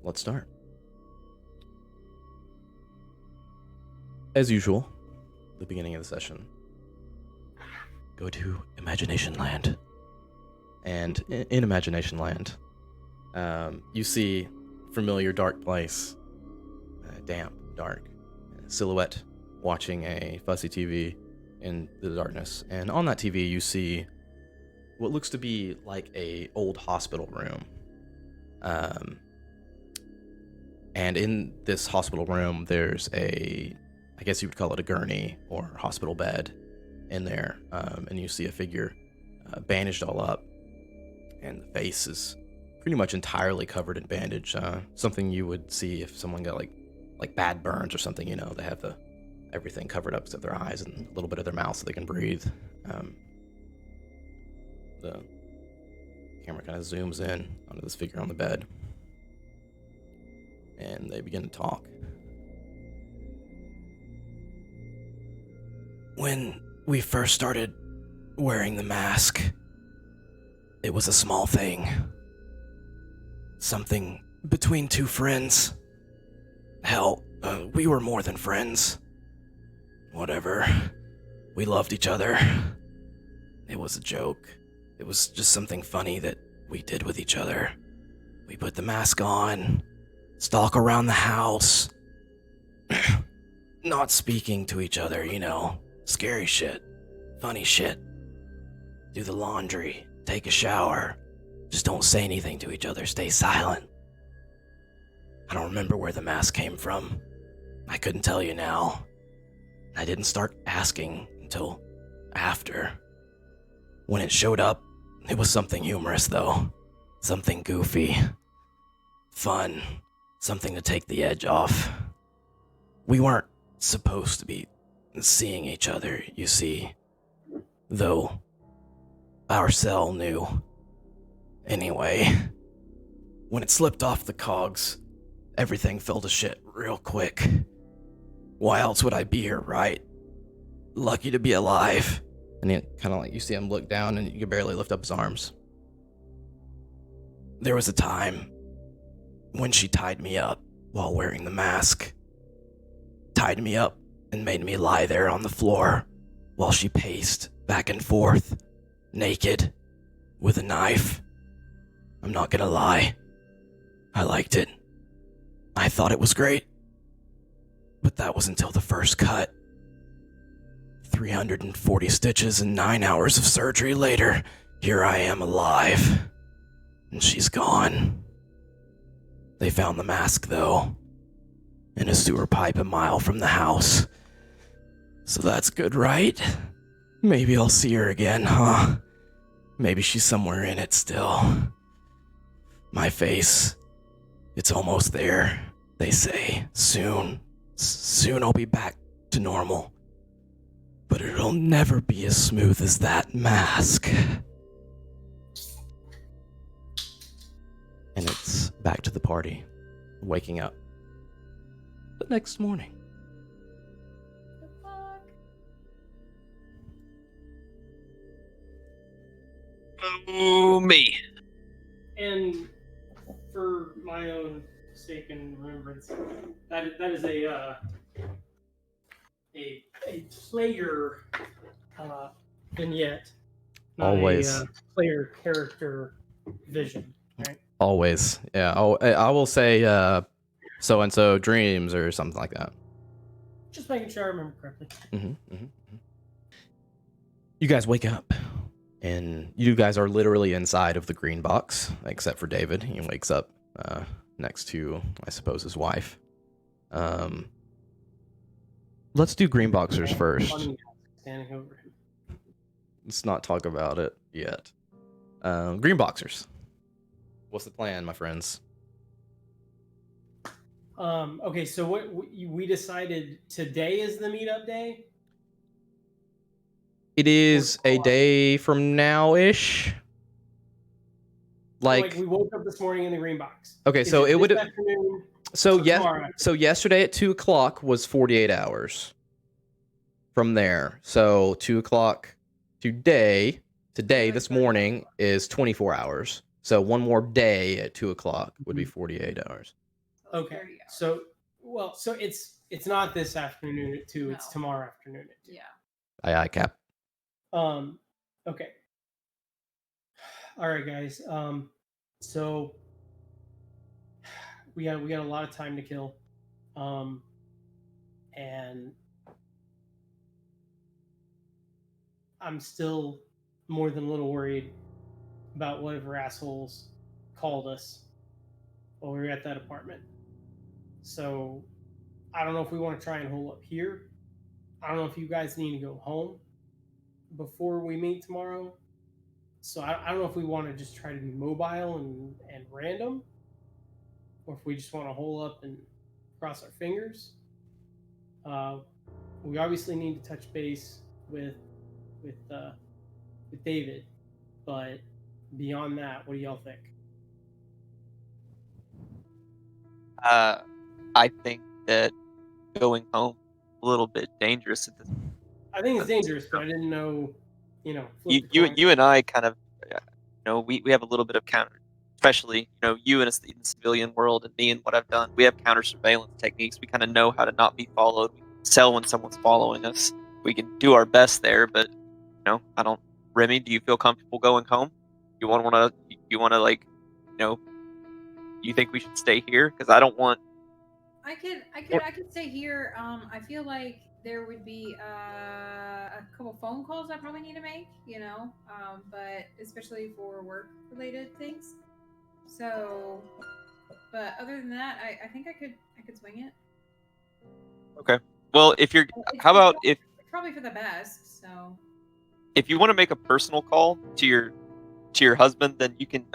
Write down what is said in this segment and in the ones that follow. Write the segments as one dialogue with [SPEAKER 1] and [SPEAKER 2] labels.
[SPEAKER 1] let's start. As usual, the beginning of the session, go to Imagination Land. And in Imagination Land, you see familiar dark place, damp, dark, silhouette watching a fussy TV in the darkness. And on that TV, you see what looks to be like a old hospital room. And in this hospital room, there's I guess you would call it a gurney or hospital bed in there. And you see a figure bandaged all up, and the face is pretty much entirely covered in bandage. Something you would see if someone got like bad burns or something. You know, they have everything covered up except their eyes and a little bit of their mouth so they can breathe. The camera kind of zooms in onto this figure on the bed, and they begin to talk. When we first started wearing the mask, it was a small thing. Something between two friends. Hell, we were more than friends. Whatever. We loved each other. It was a joke. It was just something funny that we did with each other. We put the mask on, stalk around the house, not speaking to each other, you know, scary shit, funny shit. Do the laundry, take a shower, just don't say anything to each other, stay silent. I don't remember where the mask came from. I couldn't tell you now. I didn't start asking until after. When it showed up, it was something humorous though. Something goofy. Fun. Something to take the edge off. We weren't supposed to be seeing each other, you see. Though, our cell knew. Anyway, when it slipped off the cogs, everything fell to shit real quick. Why else would I be here, right? Lucky to be alive. And he kind of you see him look down and you can barely lift up his arms. There was a time when she tied me up while wearing the mask. Tied me up and made me lie there on the floor while she paced back and forth, naked, with a knife. I'm not gonna lie. I liked it. I thought it was great. But that was until the first cut. 340 stitches and 9 hours of surgery later, here I am alive. And she's gone. They found the mask, though, in a sewer pipe a mile from the house. So that's good, right? Maybe I'll see her again, huh? Maybe she's somewhere in it still. My face, it's almost there, they say. Soon I'll be back to normal. But it'll never be as smooth as that mask. And it's back to the party, waking up the next morning.
[SPEAKER 2] Oh, me.
[SPEAKER 3] And for my own sake and remembrance, that is a player vignette, not
[SPEAKER 1] Always.
[SPEAKER 3] a player character vision, right?
[SPEAKER 1] Always, yeah. I will say so-and-so dreams or something like that.
[SPEAKER 3] Just making sure I remember correctly.
[SPEAKER 1] You guys wake up, and you guys are literally inside of the green box, except for David. He wakes up next to, I suppose, his wife. Let's do green boxers first.
[SPEAKER 3] Standing over him.
[SPEAKER 1] Let's not talk about it yet. Green boxers. What's the plan, my friends?
[SPEAKER 3] Okay, so what we decided today is the meetup day?
[SPEAKER 1] It is a day from now-ish.
[SPEAKER 3] Like we woke up this morning in the green box.
[SPEAKER 1] Okay, so it would. So
[SPEAKER 3] tomorrow.
[SPEAKER 1] Yesterday at 2:00 was 48 hours. From there, so 2:00 today, this morning is 24 hours. So one more day at 2:00 would be 48 hours.
[SPEAKER 3] Okay.
[SPEAKER 4] 30 hours.
[SPEAKER 3] So it's not this afternoon at 2, it's
[SPEAKER 4] No.
[SPEAKER 3] tomorrow afternoon at 2.
[SPEAKER 4] Yeah.
[SPEAKER 1] Aye, Cap.
[SPEAKER 3] Okay. All right, guys. So we got a lot of time to kill. And I'm still more than a little worried about whatever assholes called us while we were at that apartment. So I don't know if we want to try and hold up here. I don't know if you guys need to go home before we meet tomorrow. So I don't know if we want to just try to be mobile and random, or if we just want to hole up and cross our fingers. We obviously need to touch base with David, but beyond that, what do y'all think?
[SPEAKER 2] I think that going home a little bit dangerous at this.
[SPEAKER 3] I think it's dangerous, but I didn't know, flip
[SPEAKER 2] You
[SPEAKER 3] the
[SPEAKER 2] you
[SPEAKER 3] coin.
[SPEAKER 2] you and I kind of, we have a little bit of counter, especially you in the civilian world and me and what I've done. We have counter surveillance techniques. We kind of know how to not be followed. We can tell when someone's following us. We can do our best there, but I don't. Remy, do you feel comfortable going home? You want to like, you think we should stay here? Because I don't want.
[SPEAKER 4] I could stay here. I feel like there would be a couple phone calls I probably need to make, but especially for work related things. So, but other than that, I think I could swing it.
[SPEAKER 2] Okay. Well, if you're,
[SPEAKER 4] It's
[SPEAKER 2] how about if
[SPEAKER 4] probably for the best. So,
[SPEAKER 2] you want to make a personal call to your husband, then you can.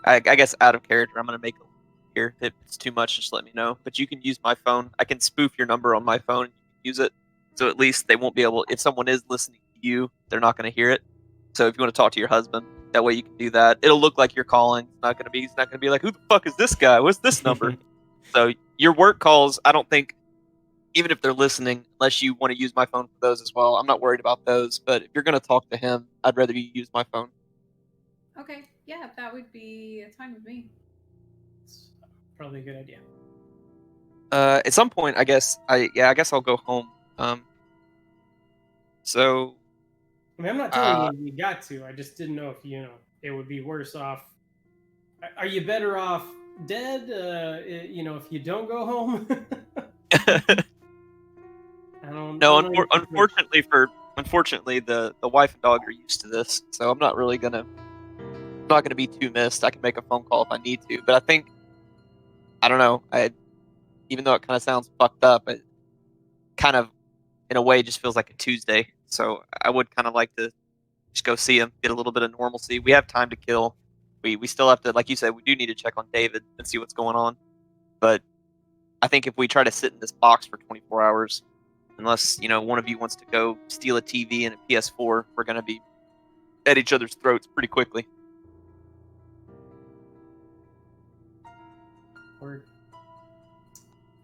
[SPEAKER 2] I guess out of character, I'm gonna make a here. If it's too much, just let me know. But you can use my phone. I can spoof your number on my phone and you can use it. So at least they won't be able. If someone is listening to you, they're not gonna hear it. So if you want to talk to your husband, that way you can do that. It'll look like you're calling. He's not gonna be like, who the fuck is this guy? What's this number? So your work calls, I don't think, even if they're listening, unless you want to use my phone for those as well, I'm not worried about those. But if you're gonna talk to him, I'd rather you use my phone.
[SPEAKER 4] okay, yeah, that would be fine with me.
[SPEAKER 3] It's probably a good idea.
[SPEAKER 2] At some point, I guess I'll go home. So
[SPEAKER 3] I mean, I'm not telling you got to. I just didn't know if it would be worse off. Are you better off dead? If you don't go home. I don't.
[SPEAKER 2] no,
[SPEAKER 3] I don't know your situation.
[SPEAKER 2] unfortunately, the wife and dog are used to this, so I'm not really gonna be too missed. I can make a phone call if I need to, but I don't know. Even though it kind of sounds fucked up, it kind of in a way just feels like a Tuesday. So I would kind of like to just go see him, get a little bit of normalcy. We have time to kill. We still have to, like you said, we do need to check on David and see what's going on. But I think if we try to sit in this box for 24 hours, unless one of you wants to go steal a TV and a PS4, we're gonna be at each other's throats pretty quickly.
[SPEAKER 3] Word.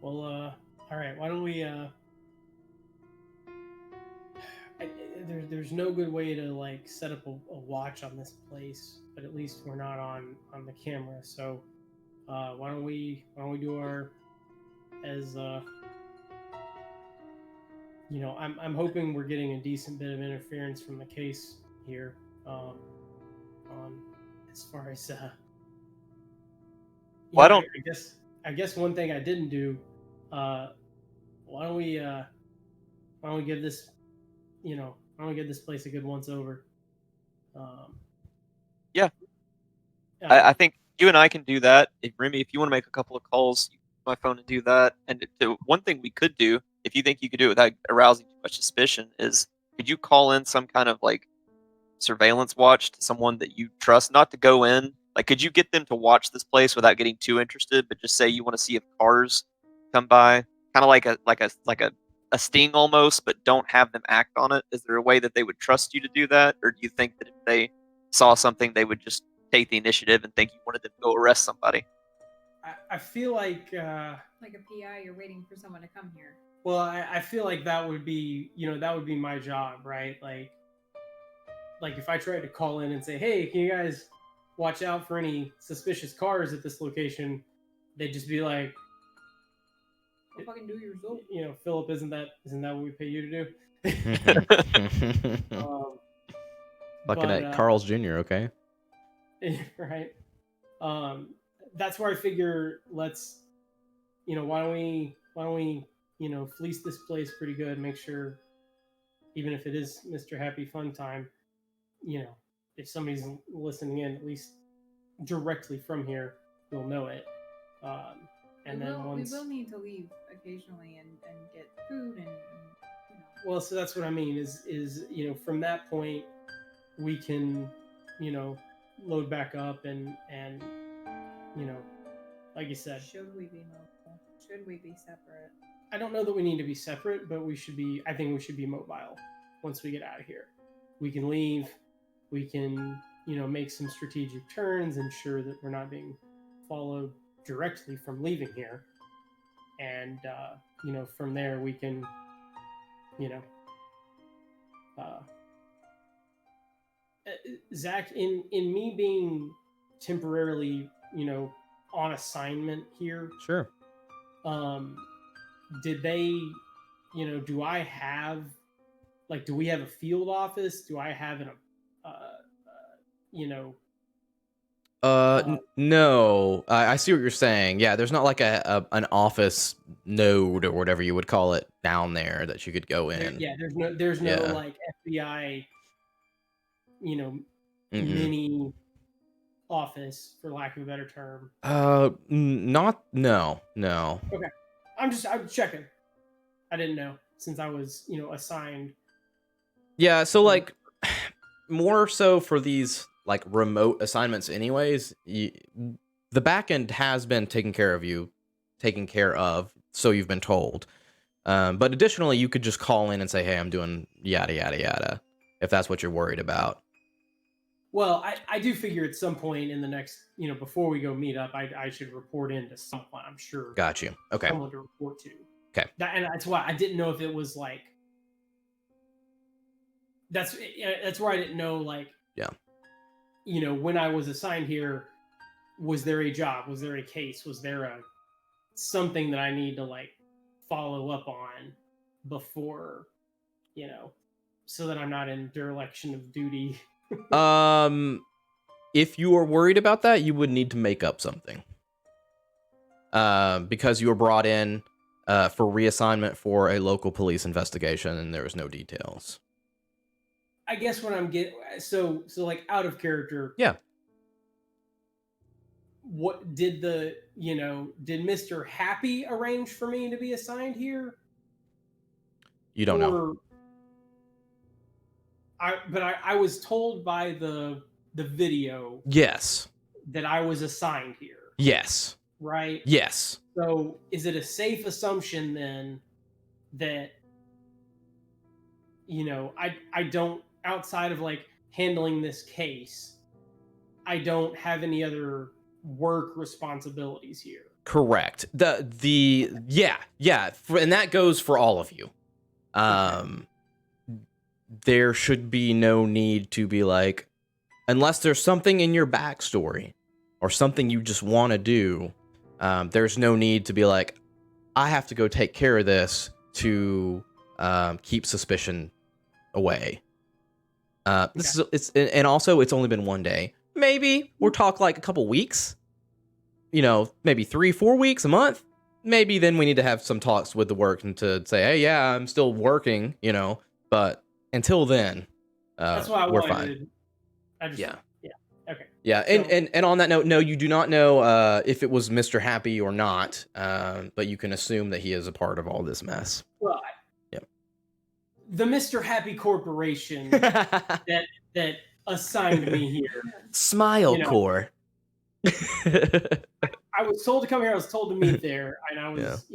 [SPEAKER 3] Well, all right. Why don't we? There's no good way to like set up a watch on this place, but at least we're not on the camera. So, why don't we do our as I'm hoping we're getting a decent bit of interference from the case here. On as far as
[SPEAKER 2] Well, I don't.
[SPEAKER 3] I guess one thing I didn't do. Why don't we give this why don't we give this place a good once over?
[SPEAKER 2] Yeah, I think you and I can do that. If Remy, if you want to make a couple of calls, you can use my phone and do that. And one thing we could do, if you think you could do it without arousing too much suspicion, is could you call in some kind of like surveillance watch to someone that you trust, not to go in. Like, could you get them to watch this place without getting too interested, but just say you want to see if cars come by, kind of like a sting almost, but don't have them act on it? Is there a way that they would trust you to do that, or do you think that if they saw something, they would just take the initiative and think you wanted them to go arrest somebody?
[SPEAKER 3] I feel like
[SPEAKER 4] Like a PI, you're waiting for someone to come here.
[SPEAKER 3] well, I feel like that would be my job, right? Like if I tried to call in and say, hey, can you guys watch out for any suspicious cars at this location? they'd just be like,
[SPEAKER 4] Go fucking do yourself.
[SPEAKER 3] Philip, isn't that what we pay you to do?
[SPEAKER 5] Fucking at Carl's Jr., okay?
[SPEAKER 3] Right. That's where I figure let's, why don't we, fleece this place pretty good, make sure, even if it is Mr. Happy Fun Time, if somebody's listening in, at least directly from here, we'll know it. And
[SPEAKER 4] we
[SPEAKER 3] then once
[SPEAKER 4] we will need to leave occasionally and get food and
[SPEAKER 3] well, so that's what I mean is from that point we can load back up and like you said,
[SPEAKER 4] should we be mobile? Should we be separate?
[SPEAKER 3] I don't know that we need to be separate, but I think we should be mobile once we get out of here. We can leave, we can make some strategic turns, ensure that we're not being followed directly from leaving here, and from there we can Zach, in me being temporarily on assignment here,
[SPEAKER 5] Sure.
[SPEAKER 3] Did they do I have do we have a field office? Do I have
[SPEAKER 5] No. I see what you're saying. Yeah, there's not like an office node or whatever you would call it down there that you could go in.
[SPEAKER 3] Yeah, there's no
[SPEAKER 5] Yeah.
[SPEAKER 3] like FBI,
[SPEAKER 5] Mm-mm.
[SPEAKER 3] mini office, for lack of a better term.
[SPEAKER 5] No.
[SPEAKER 3] Okay, I'm checking. I didn't know since I was assigned.
[SPEAKER 5] Yeah, so like more so for these like remote assignments anyways, the back end has been taken care of, so you've been told. But additionally, you could just call in and say, hey, I'm doing yada yada yada, if that's what you're worried about.
[SPEAKER 3] Well, I do figure at some point in the next, before we go meet up, I should report in to someone, I'm sure.
[SPEAKER 5] Got you. Okay.
[SPEAKER 3] Someone to report to.
[SPEAKER 5] Okay.
[SPEAKER 3] And that's why I didn't know if it was like, that's where I didn't know, like,
[SPEAKER 5] yeah,
[SPEAKER 3] when I was assigned here, was there a job? Was there a case? Was there something that I need to like follow up on before, so that I'm not in dereliction of duty?
[SPEAKER 5] If you are worried about that, you would need to make up something. Because you were brought in for reassignment for a local police investigation, and there was no details.
[SPEAKER 3] I guess when I'm getting so like out of character.
[SPEAKER 5] Yeah.
[SPEAKER 3] What did did Mr. Happy arrange for me to be assigned here?
[SPEAKER 5] You don't know.
[SPEAKER 3] I was told by the video.
[SPEAKER 5] Yes.
[SPEAKER 3] That I was assigned here.
[SPEAKER 5] Yes.
[SPEAKER 3] Right?
[SPEAKER 5] Yes.
[SPEAKER 3] So is it a safe assumption then that I don't, outside of like handling this case, I don't have any other work responsibilities here?
[SPEAKER 5] Correct. Yeah, and that goes for all of you. Okay. There should be no need to be like, unless there's something in your backstory or something you just want to do, there's no need to be like, I have to go take care of this to keep suspicion away. And also it's only been one day. Maybe we'll talk like a couple weeks, maybe 3-4 weeks, a month. Maybe then we need to have some talks with the work and to say, hey, yeah, I'm still working, but until then,
[SPEAKER 3] that's why
[SPEAKER 5] we're fine.
[SPEAKER 3] Yeah. Okay.
[SPEAKER 5] Yeah. And on that note, no, you do not know if it was Mr. Happy or not, but you can assume that he is a part of all this mess.
[SPEAKER 3] Well, the Mr. Happy Corporation that assigned me here.
[SPEAKER 5] Smile Corps.
[SPEAKER 3] I was told to come here. I was told to meet there, and I was,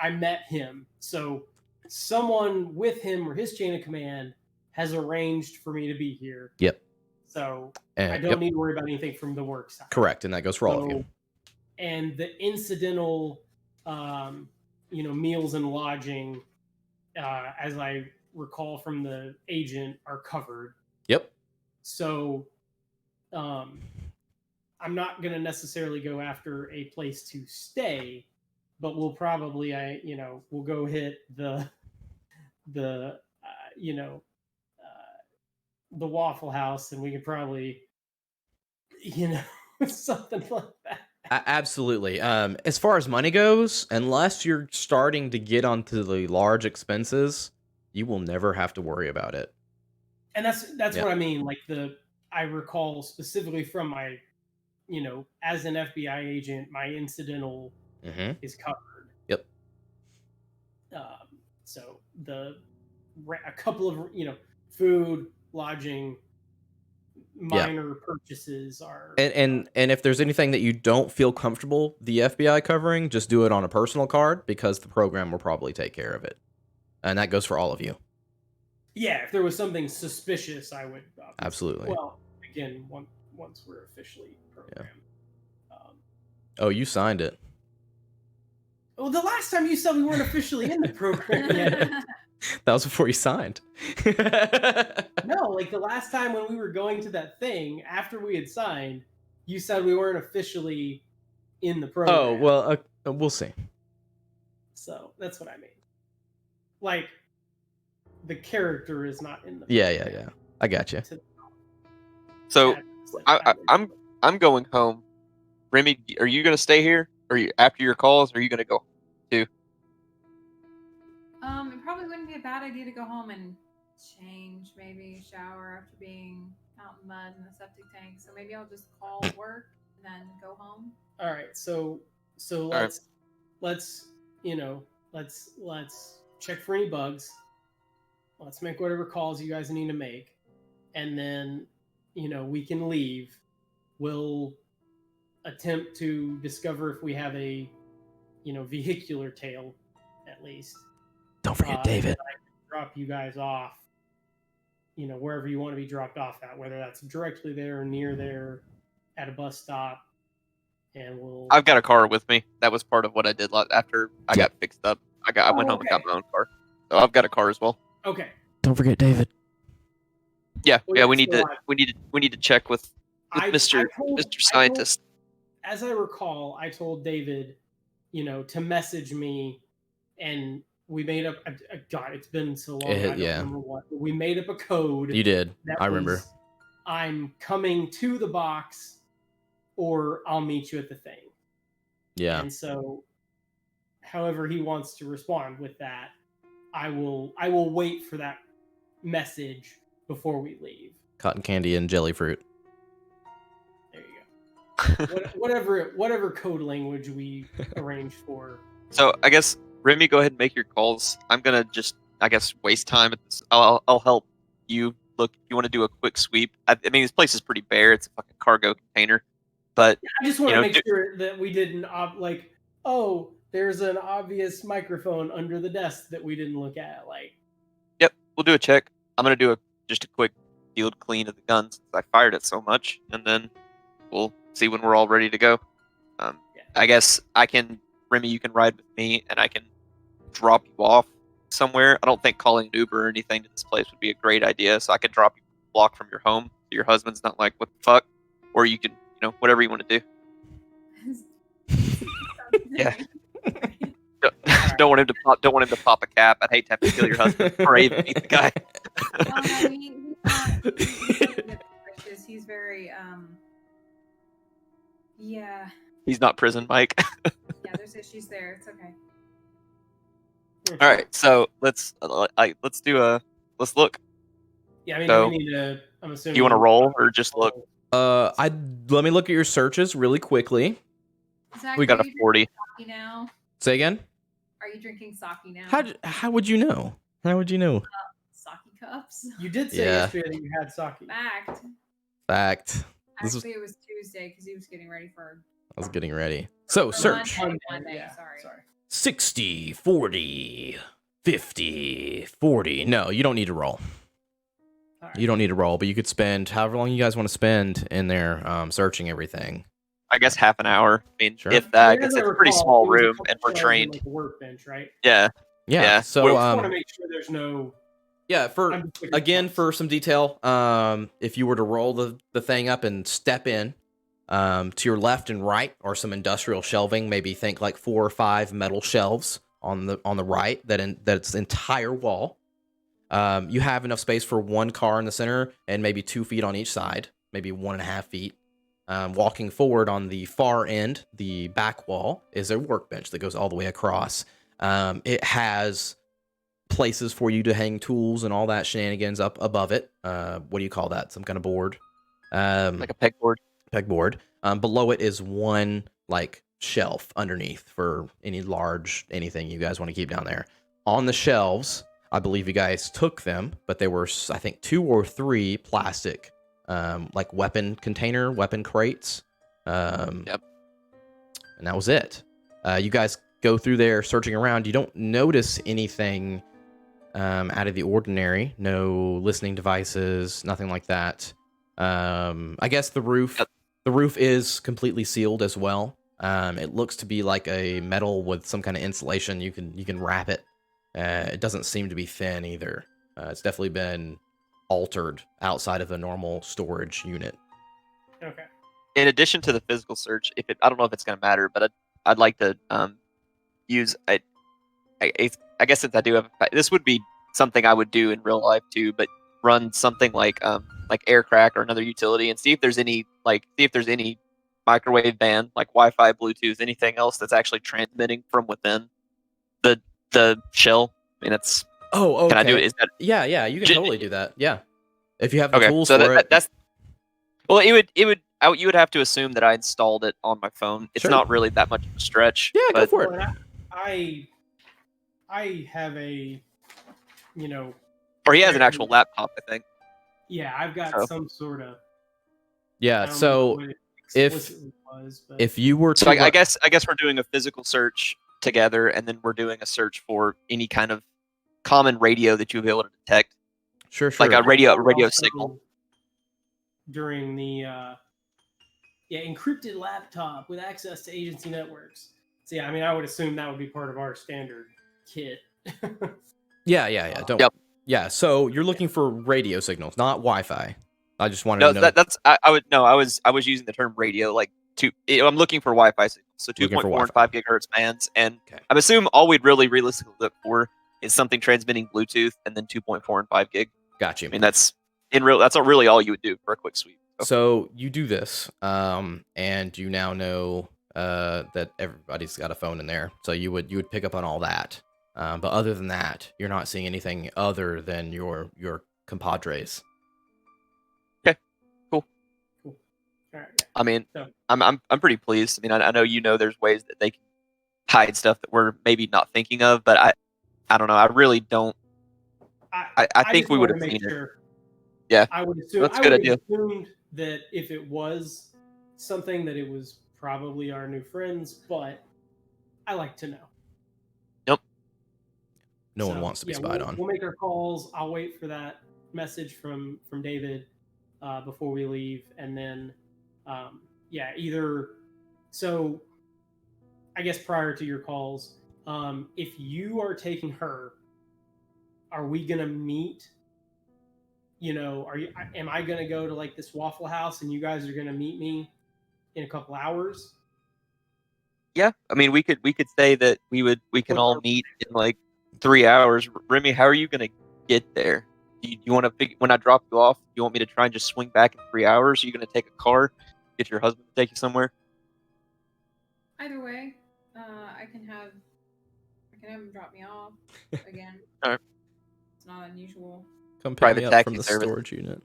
[SPEAKER 3] I met him. So someone with him or his chain of command has arranged for me to be here.
[SPEAKER 5] Yep.
[SPEAKER 3] So I don't need to worry about anything from the work side.
[SPEAKER 5] Correct, and that goes for all of you.
[SPEAKER 3] And the incidental, meals and lodging, as I recall from the agent, are covered.
[SPEAKER 5] Yep.
[SPEAKER 3] So, I'm not gonna necessarily go after a place to stay, but we'll probably we'll go hit the you know the Waffle House, and we could probably something like that.
[SPEAKER 5] Absolutely. As far as money goes, unless you're starting to get onto the large expenses, you will never have to worry about it.
[SPEAKER 3] And that's
[SPEAKER 5] Yeah.
[SPEAKER 3] what I mean. Like I recall specifically from my, as an FBI agent, my incidental is covered.
[SPEAKER 5] Yep.
[SPEAKER 3] So a couple of food, lodging, minor purchases are
[SPEAKER 5] and if there's anything that you don't feel comfortable the FBI covering, just do it on a personal card because the program will probably take care of it, and that goes for all of you.
[SPEAKER 3] Yeah, if there was something suspicious, I would
[SPEAKER 5] absolutely.
[SPEAKER 3] Well, again, once we're officially programmed.
[SPEAKER 5] Oh, you signed it.
[SPEAKER 3] Well, the last time you said we weren't officially in the program yet.
[SPEAKER 5] That was before you signed.
[SPEAKER 3] No, like the last time when we were going to that thing after we had signed, you said we weren't officially in the program.
[SPEAKER 5] Oh, well, we'll see.
[SPEAKER 3] So that's what I mean. Like, the character is not in the
[SPEAKER 5] program. Yeah. I got you.
[SPEAKER 2] So I'm going home. Remy, are you gonna stay here? Or after your calls, or are you gonna go too?
[SPEAKER 4] It probably wouldn't be a bad idea to go home and change, maybe shower after being out in mud in the septic tank. So maybe I'll just call work and then go home.
[SPEAKER 3] All right, so let's check for any bugs. Let's make whatever calls you guys need to make, and then we can leave. We'll attempt to discover if we have a vehicular tail at least.
[SPEAKER 1] Don't forget David.
[SPEAKER 3] I can drop you guys off wherever you want to be dropped off at, whether that's directly there or near there at a bus stop. And
[SPEAKER 2] I've got a car with me. That was part of what I did after I got fixed up. I went home and got my own car. So I've got a car as well.
[SPEAKER 3] Okay.
[SPEAKER 1] Don't forget David.
[SPEAKER 2] Yeah, we need to check with Mr. Scientist.
[SPEAKER 3] As I recall, I told David, to message me, and we made up. God, it's been so long. I don't remember what. But we made up a code.
[SPEAKER 5] You did. I remember.
[SPEAKER 3] I'm coming to the box, or I'll meet you at the thing.
[SPEAKER 5] Yeah.
[SPEAKER 3] And so, however he wants to respond with that, I will wait for that message before we leave.
[SPEAKER 5] Cotton candy and jelly fruit.
[SPEAKER 3] There you go. whatever code language we arrange for.
[SPEAKER 2] So I guess Remy, go ahead and make your calls. I'm gonna just waste time at this. I'll help you. Look, if you want to do a quick sweep. I mean, this place is pretty bare. It's a fucking cargo container. But
[SPEAKER 3] I just want to make sure that we didn't there's an obvious microphone under the desk that we didn't look at.
[SPEAKER 2] Yep, we'll do a check. I'm gonna do just a quick field clean of the gun since I fired it so much, and then we'll see when we're all ready to go. I guess Remy, you can ride with me, and I can drop you off somewhere. I don't think calling an Uber or anything to this place would be a great idea, so I could drop you a block from your home so your husband's not like, what the fuck? Or you can, whatever you want to do. Yeah. Don't want him to pop a cap. I'd hate to have to kill your husband or even meet the guy.
[SPEAKER 4] He's very yeah.
[SPEAKER 2] He's not prison, Mike.
[SPEAKER 4] Yeah, she's there. It's okay.
[SPEAKER 2] All right, so let's look.
[SPEAKER 3] Yeah, I mean,
[SPEAKER 2] so,
[SPEAKER 3] we need to. I'm assuming.
[SPEAKER 2] You want to roll or just look?
[SPEAKER 5] Let me look at your searches really quickly.
[SPEAKER 4] Zach,
[SPEAKER 2] we got a 40.
[SPEAKER 4] Now?
[SPEAKER 5] Say again.
[SPEAKER 4] Are you drinking sake now?
[SPEAKER 5] How would you know? How would you know?
[SPEAKER 4] Sake cups.
[SPEAKER 3] You did say yesterday that you had sake.
[SPEAKER 5] Fact.
[SPEAKER 4] Actually, it was Tuesday because he was getting ready for.
[SPEAKER 5] I was getting ready. So search.
[SPEAKER 4] Monday,
[SPEAKER 3] yeah,
[SPEAKER 4] sorry.
[SPEAKER 5] 60, 40, 50, 40. No, you don't need to roll. Right. You don't need to roll, but you could spend however long you guys want to spend in there searching everything.
[SPEAKER 2] I guess half an hour. I mean, if that, it's a pretty small room, and we're trained.
[SPEAKER 3] Like a workbench, right?
[SPEAKER 2] Yeah.
[SPEAKER 5] So
[SPEAKER 3] I just want to make sure there's no.
[SPEAKER 5] Yeah. For some detail, if you were to roll the thing up and step in, To your left and right are some industrial shelving. Maybe think like 4 or 5 metal shelves on the right that's the entire wall. You have enough space for 1 car in the center and maybe 2 feet on each side, maybe 1.5 feet. Walking forward on the far end, the back wall is a workbench that goes all the way across. It has places for you to hang tools and all that shenanigans up above it. What do you call that? Some kind of board.
[SPEAKER 2] Like a pegboard.
[SPEAKER 5] Pegboard. Below it is 1 like shelf underneath for any large anything you guys want to keep down there. On the shelves, I believe you guys took them, but there were, I think, 2 or 3 plastic like weapon crates.
[SPEAKER 2] Yep.
[SPEAKER 5] And that was it. You guys go through there searching around. You don't notice anything out of the ordinary. No listening devices, nothing like that. I guess the roof is completely sealed as well. It looks to be like a metal with some kind of insulation. You can wrap it. It doesn't seem to be thin either. It's definitely been altered outside of a normal storage unit.
[SPEAKER 3] Okay.
[SPEAKER 2] In addition to the physical search, I don't know if it's going to matter, but I'd like to use I guess since I do have this would be something I would do in real life too, but run something like Aircrack or another utility and see if there's any microwave band, like Wi-Fi, Bluetooth, anything else that's actually transmitting from within the shell. I mean, that's
[SPEAKER 5] okay.
[SPEAKER 2] Can I do it? Is that
[SPEAKER 5] yeah, you can totally do that. Yeah. If you have the
[SPEAKER 2] okay?
[SPEAKER 5] tools
[SPEAKER 2] So
[SPEAKER 5] for it.
[SPEAKER 2] that's well, you would have to assume that I installed it on my phone. It's
[SPEAKER 5] Sure.
[SPEAKER 2] not really that much of a stretch.
[SPEAKER 5] Yeah, go
[SPEAKER 2] but
[SPEAKER 5] for it.
[SPEAKER 3] Well, I have a,
[SPEAKER 2] Or he has an actual laptop, I think.
[SPEAKER 3] yeah, I've got
[SPEAKER 2] So.
[SPEAKER 3] some sort of. I
[SPEAKER 5] Yeah,
[SPEAKER 3] don't
[SPEAKER 5] so
[SPEAKER 3] know what it
[SPEAKER 5] if
[SPEAKER 3] explicitly was, but
[SPEAKER 5] if you were to
[SPEAKER 2] So I guess we're doing a physical search together, and then we're doing a search for any kind of common radio that you'll be able to detect,
[SPEAKER 5] sure.
[SPEAKER 2] like a radio
[SPEAKER 3] also
[SPEAKER 2] signal.
[SPEAKER 3] during the encrypted laptop with access to agency networks. So yeah, I mean, I would assume that would be part of our standard kit.
[SPEAKER 5] Yeah. Don't.
[SPEAKER 2] Yep.
[SPEAKER 5] Yeah, so you're looking for radio signals, not Wi-Fi. I just wanted
[SPEAKER 2] No,
[SPEAKER 5] to know.
[SPEAKER 2] I was using the term radio like I'm looking for Wi-Fi signals, so
[SPEAKER 5] Looking for
[SPEAKER 2] 2.4 and
[SPEAKER 5] Wi-Fi.
[SPEAKER 2] 5 gigahertz bands, and
[SPEAKER 5] Okay.
[SPEAKER 2] I assume all we'd really realistically look for is something transmitting Bluetooth and then 2.4 and 5 gig.
[SPEAKER 5] Got you.
[SPEAKER 2] I mean, that's really all you would do for a quick sweep.
[SPEAKER 5] So you do this, and you now know that everybody's got a phone in there. So you would pick up on all that. But other than that, you're not seeing anything other than your compadres.
[SPEAKER 3] All right.
[SPEAKER 2] I mean,
[SPEAKER 3] So-
[SPEAKER 2] I'm pretty pleased. I mean, I know there's ways that they can hide stuff that we're maybe not thinking of, but I don't know. I really don't. I think
[SPEAKER 3] just
[SPEAKER 2] we would
[SPEAKER 3] wanted
[SPEAKER 2] have
[SPEAKER 3] to make
[SPEAKER 2] seen it.
[SPEAKER 3] sure.
[SPEAKER 2] Yeah.
[SPEAKER 3] I would assume.
[SPEAKER 2] That's a
[SPEAKER 3] I
[SPEAKER 2] good
[SPEAKER 3] would
[SPEAKER 2] idea.
[SPEAKER 3] have assumed that if it was something, that it was probably our new friends, but I like to know.
[SPEAKER 5] No one
[SPEAKER 3] So,
[SPEAKER 5] wants to be
[SPEAKER 3] yeah,
[SPEAKER 5] spied
[SPEAKER 3] we'll,
[SPEAKER 5] on.
[SPEAKER 3] We'll make our calls. I'll wait for that message from David before we leave, and then either. So, I guess prior to your calls, if you are taking her, are we gonna meet? Am I gonna go to like this Waffle House, and you guys are gonna meet me in a couple hours?
[SPEAKER 2] Yeah. I mean, we could say that we can
[SPEAKER 3] What
[SPEAKER 2] all
[SPEAKER 3] are-
[SPEAKER 2] meet in like 3 hours. Remy, how are you gonna get there? Do you want to when I drop you off? Do you want me to try and just swing back in 3 hours? Are you gonna take a car? Get your husband to take you somewhere?
[SPEAKER 4] Either way, I can have him drop me off again.
[SPEAKER 2] Alright.
[SPEAKER 4] It's not unusual.
[SPEAKER 5] Come pick
[SPEAKER 2] Private
[SPEAKER 5] me up
[SPEAKER 2] taxi
[SPEAKER 5] from the
[SPEAKER 2] service.
[SPEAKER 5] storage unit.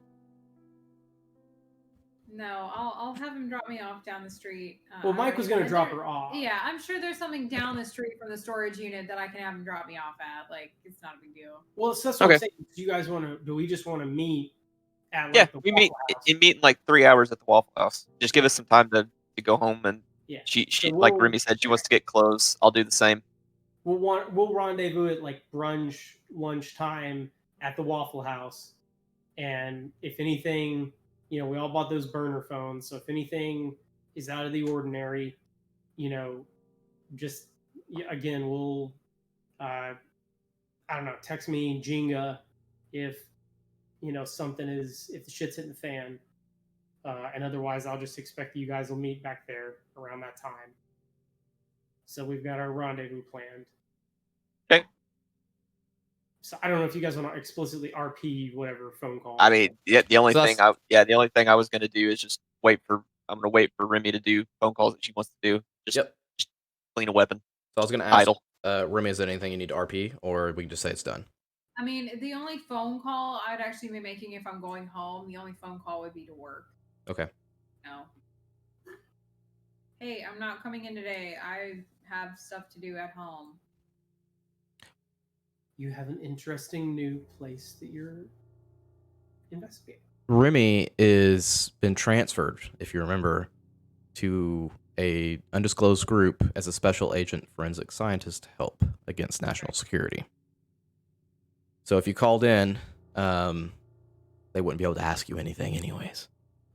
[SPEAKER 4] No, I'll have him drop me off down the street.
[SPEAKER 3] Well, Mike was gonna
[SPEAKER 4] and
[SPEAKER 3] drop
[SPEAKER 4] there-
[SPEAKER 3] her off.
[SPEAKER 4] Yeah, I'm sure there's something down the street from the storage unit that I can have him drop me off at. Like, it's not a big deal.
[SPEAKER 3] Well, so that's what
[SPEAKER 2] Okay.
[SPEAKER 3] I'm saying. Do you guys want to? Do we just want to meet at like
[SPEAKER 2] Yeah,
[SPEAKER 3] the
[SPEAKER 2] we
[SPEAKER 3] Waffle
[SPEAKER 2] meet
[SPEAKER 3] House?
[SPEAKER 2] in like 3 hours at the Waffle House. Just give us some time to go home, and
[SPEAKER 3] Yeah.
[SPEAKER 2] she
[SPEAKER 3] So
[SPEAKER 2] like
[SPEAKER 3] we'll-
[SPEAKER 2] Remy said, she wants to get clothes. I'll do the same.
[SPEAKER 3] We'll rendezvous at like brunch lunchtime at the Waffle House, and if anything, we all bought those burner phones. So if anything is out of the ordinary, just again, we'll I don't know, text me Jenga if if the shit's hitting the fan, And otherwise, I'll just expect you guys will meet back there around that time. So we've got our rendezvous planned.
[SPEAKER 2] Okay.
[SPEAKER 3] So I don't know if you guys want to explicitly RP whatever phone call.
[SPEAKER 2] I mean, the only
[SPEAKER 5] So
[SPEAKER 2] thing I was gonna do is just I'm gonna wait for Remy to do phone calls that she wants to do. Just clean a weapon.
[SPEAKER 5] So I was gonna ask,
[SPEAKER 2] Idle.
[SPEAKER 5] Remy, is there anything you need to RP, or we can just say it's done?
[SPEAKER 4] I mean, the only phone call I'd actually be making if I'm going home, the only phone call would be to work.
[SPEAKER 5] Okay.
[SPEAKER 4] No. Hey, I'm not coming in today. I have stuff to do at home.
[SPEAKER 3] You have an interesting new place that you're investigating.
[SPEAKER 5] Remy is been transferred, if you remember, to a undisclosed group as a special agent forensic scientist to help against national security. So if you called in, they wouldn't be able to ask you anything anyways.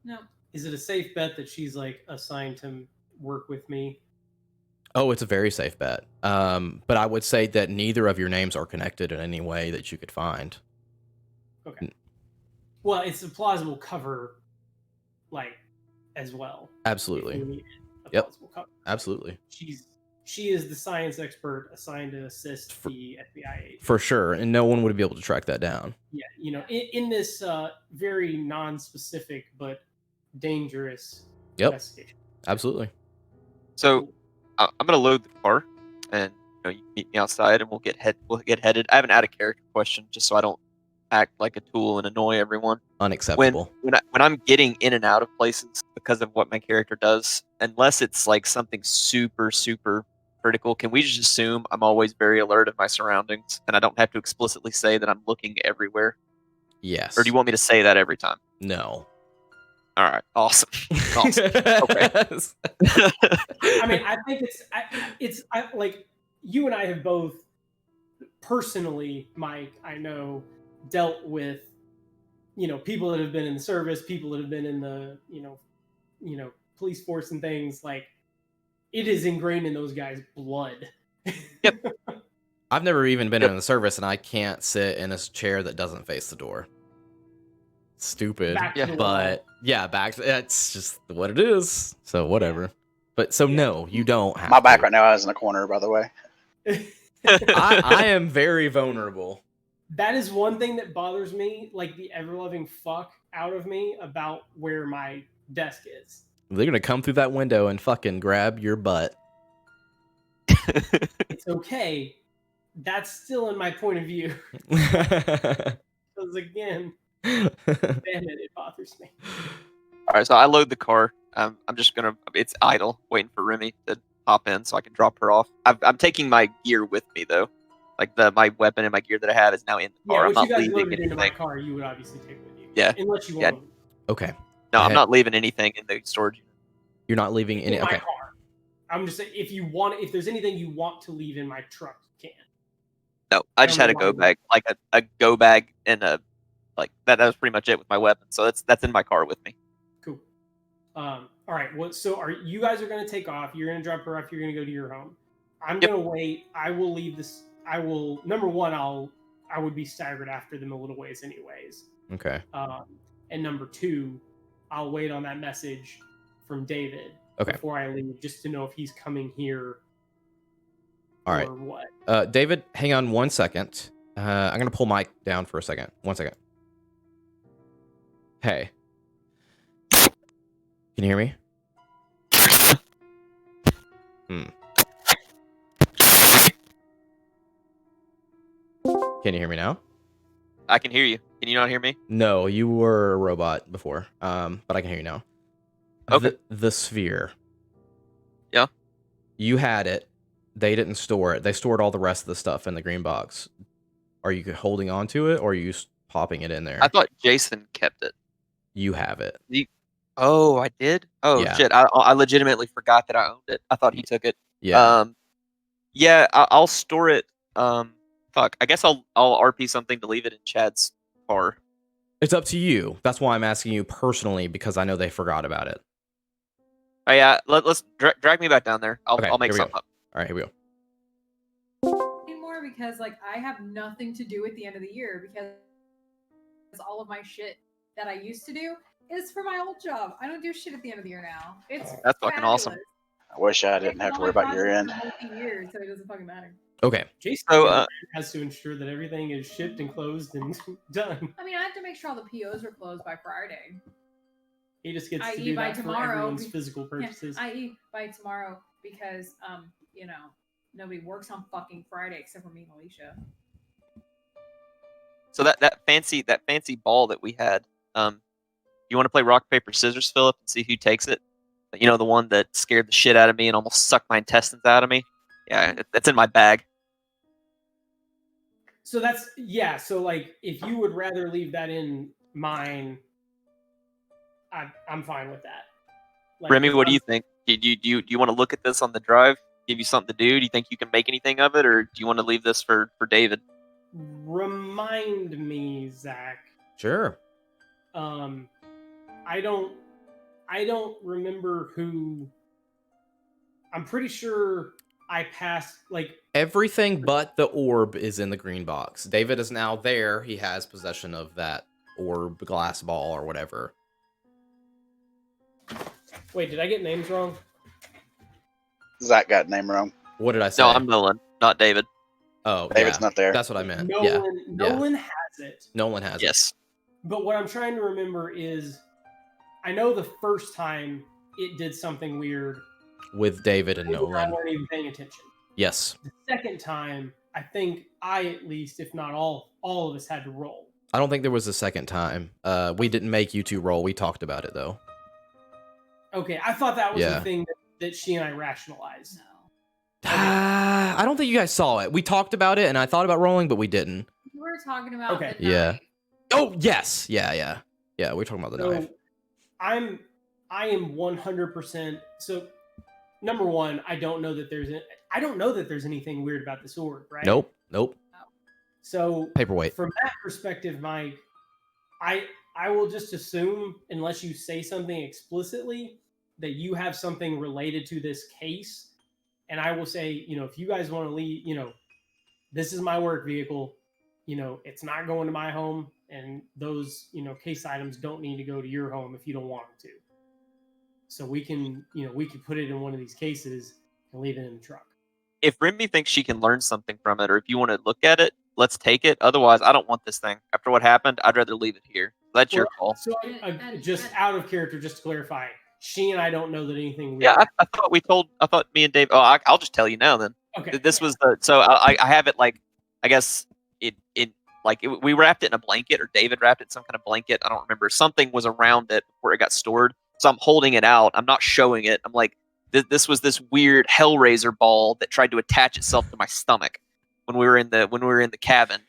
[SPEAKER 4] No.
[SPEAKER 3] Is it a safe bet that she's like assigned to work with me?
[SPEAKER 5] Oh, it's a very safe bet. But I would say that neither of your names are connected in any way that you could find.
[SPEAKER 3] Okay. Well, it's a plausible cover, like, as well.
[SPEAKER 5] Absolutely.
[SPEAKER 3] If we need a
[SPEAKER 5] Yep.
[SPEAKER 3] plausible cover.
[SPEAKER 5] Absolutely.
[SPEAKER 3] She is the science expert assigned to assist the FBI agent.
[SPEAKER 5] For sure, and no one would be able to track that down.
[SPEAKER 3] Yeah, you know, in this very non-specific but dangerous investigation.
[SPEAKER 5] Absolutely.
[SPEAKER 2] So I'm gonna load the car, and you meet me outside, and we'll get headed. I have an out of character question, just so I don't act like a tool and annoy everyone.
[SPEAKER 5] Unacceptable.
[SPEAKER 2] When I'm getting in and out of places because of what my character does, unless it's like something super critical, can we just assume I'm always very alert of my surroundings, and I don't have to explicitly say that I'm looking everywhere?
[SPEAKER 5] Yes.
[SPEAKER 2] Or do you want me to say that every time?
[SPEAKER 5] No.
[SPEAKER 2] All right, awesome. Okay.
[SPEAKER 3] I mean, I think it's like you and I have both personally, Mike, I know, dealt with, people that have been in the service, people that have been in the, police force and things. Like, it is ingrained in those guys' blood.
[SPEAKER 2] Yep.
[SPEAKER 5] I've never even been in the service, and I can't sit in a chair that doesn't face the door. Stupid.
[SPEAKER 3] Back to the
[SPEAKER 5] But
[SPEAKER 3] wall.
[SPEAKER 5] yeah, it's just what it is. So whatever.
[SPEAKER 3] Yeah.
[SPEAKER 5] But so no, you don't have
[SPEAKER 6] My back
[SPEAKER 5] to.
[SPEAKER 6] right now is in a corner, by the way.
[SPEAKER 5] I am very vulnerable.
[SPEAKER 3] That is one thing that bothers me, like the ever-loving fuck out of me, about where my desk is.
[SPEAKER 5] They're gonna come through that window and fucking grab your butt.
[SPEAKER 3] It's okay. That's still in my point of view. Because again, damn it bothers me.
[SPEAKER 2] All right, so I load the car. I'm just gonna. It's idle, waiting for Remy to hop in so I can drop her off. I'm taking my gear with me though, like my weapon and my gear that I have is now in the car.
[SPEAKER 3] Yeah,
[SPEAKER 2] I'm
[SPEAKER 3] what you
[SPEAKER 2] not
[SPEAKER 3] guys
[SPEAKER 2] leaving
[SPEAKER 3] loaded into my
[SPEAKER 2] anything.
[SPEAKER 3] car, you would obviously take with you.
[SPEAKER 2] Yeah.
[SPEAKER 3] Unless you
[SPEAKER 2] Yeah.
[SPEAKER 3] want.
[SPEAKER 5] Okay.
[SPEAKER 2] No, I'm not leaving anything in the storage.
[SPEAKER 5] You're not leaving any.
[SPEAKER 3] In my
[SPEAKER 5] Okay.
[SPEAKER 3] car. I'm just saying, if there's anything you want to leave in my truck, you can.
[SPEAKER 2] No, I just had a go bag, like a go bag and a like that. That was pretty much it with my weapon. So that's in my car with me.
[SPEAKER 3] Cool. All right. So you guys are going to take off. You're going to drop her off. You're going to go to your home. I'm going to wait. I will leave this. Number one, I would be staggered after them a little ways anyways.
[SPEAKER 5] Okay.
[SPEAKER 3] And number two, I'll wait on that message from David before I leave, just to know if he's coming here.
[SPEAKER 5] All right.
[SPEAKER 3] Or what?
[SPEAKER 5] David, hang on 1 second. I'm gonna pull Mike down for a second. 1 second. Hey. Can you hear me? Can you hear me now?
[SPEAKER 2] I can hear you. Can you not hear me?
[SPEAKER 5] No, you were a robot before. But I can hear you now.
[SPEAKER 2] Okay.
[SPEAKER 5] The sphere.
[SPEAKER 2] Yeah.
[SPEAKER 5] You had it. They didn't store it. They stored all the rest of the stuff in the green box. Are you holding on to it, or are you popping it in there?
[SPEAKER 2] I thought Jason kept it.
[SPEAKER 5] You have it.
[SPEAKER 2] Oh, I did? Oh,
[SPEAKER 5] Yeah.
[SPEAKER 2] shit. I legitimately forgot that I owned it. I thought he took it.
[SPEAKER 5] Yeah.
[SPEAKER 2] Yeah, I'll store it. Fuck. I guess I'll RP something to leave it in Chad's car.
[SPEAKER 5] It's up to you. That's why I'm asking you personally, because I know they forgot about it.
[SPEAKER 2] Oh, yeah, let's drag me back down there. I'll make
[SPEAKER 5] here we
[SPEAKER 2] something
[SPEAKER 5] go.
[SPEAKER 2] up.
[SPEAKER 5] All right, here we go.
[SPEAKER 4] Anymore because like I have nothing to do at the end of the year because all of my shit that I used to do is for my old job. I don't do shit at the end of the year now. It's
[SPEAKER 2] That's fucking awesome.
[SPEAKER 4] fabulous.
[SPEAKER 6] I wish I didn't have to worry about your end.
[SPEAKER 4] Multi-year, so it doesn't fucking matter.
[SPEAKER 5] Okay.
[SPEAKER 3] Jason
[SPEAKER 2] So,
[SPEAKER 3] has to ensure that everything is shipped and closed and done.
[SPEAKER 4] I mean, I have to make sure all the POs are closed by Friday.
[SPEAKER 3] He just gets to
[SPEAKER 4] i.e.
[SPEAKER 3] do
[SPEAKER 4] by
[SPEAKER 3] that for
[SPEAKER 4] tomorrow,
[SPEAKER 3] everyone's physical purposes.
[SPEAKER 4] I.e. by tomorrow because you know, nobody works on fucking Friday except for me and Alicia.
[SPEAKER 2] So that fancy ball that we had, you want to play rock paper scissors, Philip, and see who takes it? You know, the one that scared the shit out of me and almost sucked my intestines out of me. Yeah, that's in my bag.
[SPEAKER 3] So that's so like if you would rather leave that in mine, I'm fine with that. Like,
[SPEAKER 2] Remy, what do you think? Do you want to look at this on the drive? Give you something to do? Do you think you can make anything of it, or do you want to leave this for David?
[SPEAKER 3] Remind me, Zach.
[SPEAKER 5] Sure.
[SPEAKER 3] I don't remember who. I'm pretty sure I passed like
[SPEAKER 5] Everything but the orb is in the green box. David is now there. He has possession of that orb, glass ball, or whatever.
[SPEAKER 3] Wait, did I get names wrong?
[SPEAKER 6] Zach got name wrong.
[SPEAKER 5] What did I say?
[SPEAKER 2] No, I'm Nolan, not David.
[SPEAKER 5] Oh,
[SPEAKER 6] David's
[SPEAKER 5] yeah.
[SPEAKER 6] not there.
[SPEAKER 5] That's what I meant.
[SPEAKER 3] Nolan has it.
[SPEAKER 5] Nolan has it.
[SPEAKER 2] Yes.
[SPEAKER 3] But what I'm trying to remember is, I know the first time it did something weird.
[SPEAKER 5] With David and
[SPEAKER 3] I
[SPEAKER 5] Nolan.
[SPEAKER 3] weren't even paying attention.
[SPEAKER 5] Yes.
[SPEAKER 3] The second time, I think I at least, if not all of us had to roll.
[SPEAKER 5] I don't think there was a second time. We didn't make you two roll. We talked about it, though.
[SPEAKER 3] Okay, I thought that was
[SPEAKER 5] Yeah.
[SPEAKER 3] the thing that she and I rationalized.
[SPEAKER 4] No.
[SPEAKER 5] I don't think you guys saw it. We talked about it, and I thought about rolling, but we didn't.
[SPEAKER 4] We were talking about
[SPEAKER 3] Okay.
[SPEAKER 4] the
[SPEAKER 5] Yeah.
[SPEAKER 4] night.
[SPEAKER 5] Oh, yes. Yeah. We're talking about the
[SPEAKER 3] So
[SPEAKER 5] knife.
[SPEAKER 3] I am 100%. So number one, I don't know that there's anything weird about this orb, right?
[SPEAKER 5] Nope.
[SPEAKER 3] So
[SPEAKER 5] Paperweight.
[SPEAKER 3] from that perspective, Mike, I will just assume, unless you say something explicitly, that you have something related to this case. And I will say, if you guys want to leave, this is my work vehicle, it's not going to my home, and those, case items don't need to go to your home if you don't want them to. So we can put it in one of these cases and leave it in the truck.
[SPEAKER 2] If Remy thinks she can learn something from it, or if you want to look at it, let's take it. Otherwise, I don't want this thing. After what happened, I'd rather leave it here. That's your call.
[SPEAKER 3] So just out of character, just to clarify, she and I don't know that anything weird.
[SPEAKER 2] Yeah, I thought me and Dave. Oh, I'll just tell you now then.
[SPEAKER 3] Okay.
[SPEAKER 2] This was the. So I have it like, I guess we wrapped it in a blanket, or David wrapped it in some kind of blanket. I don't remember. Something was around it where it got stored. So I'm holding it out. I'm not showing it. I'm like, this was this weird Hellraiser ball that tried to attach itself to my stomach when we were in the cabin.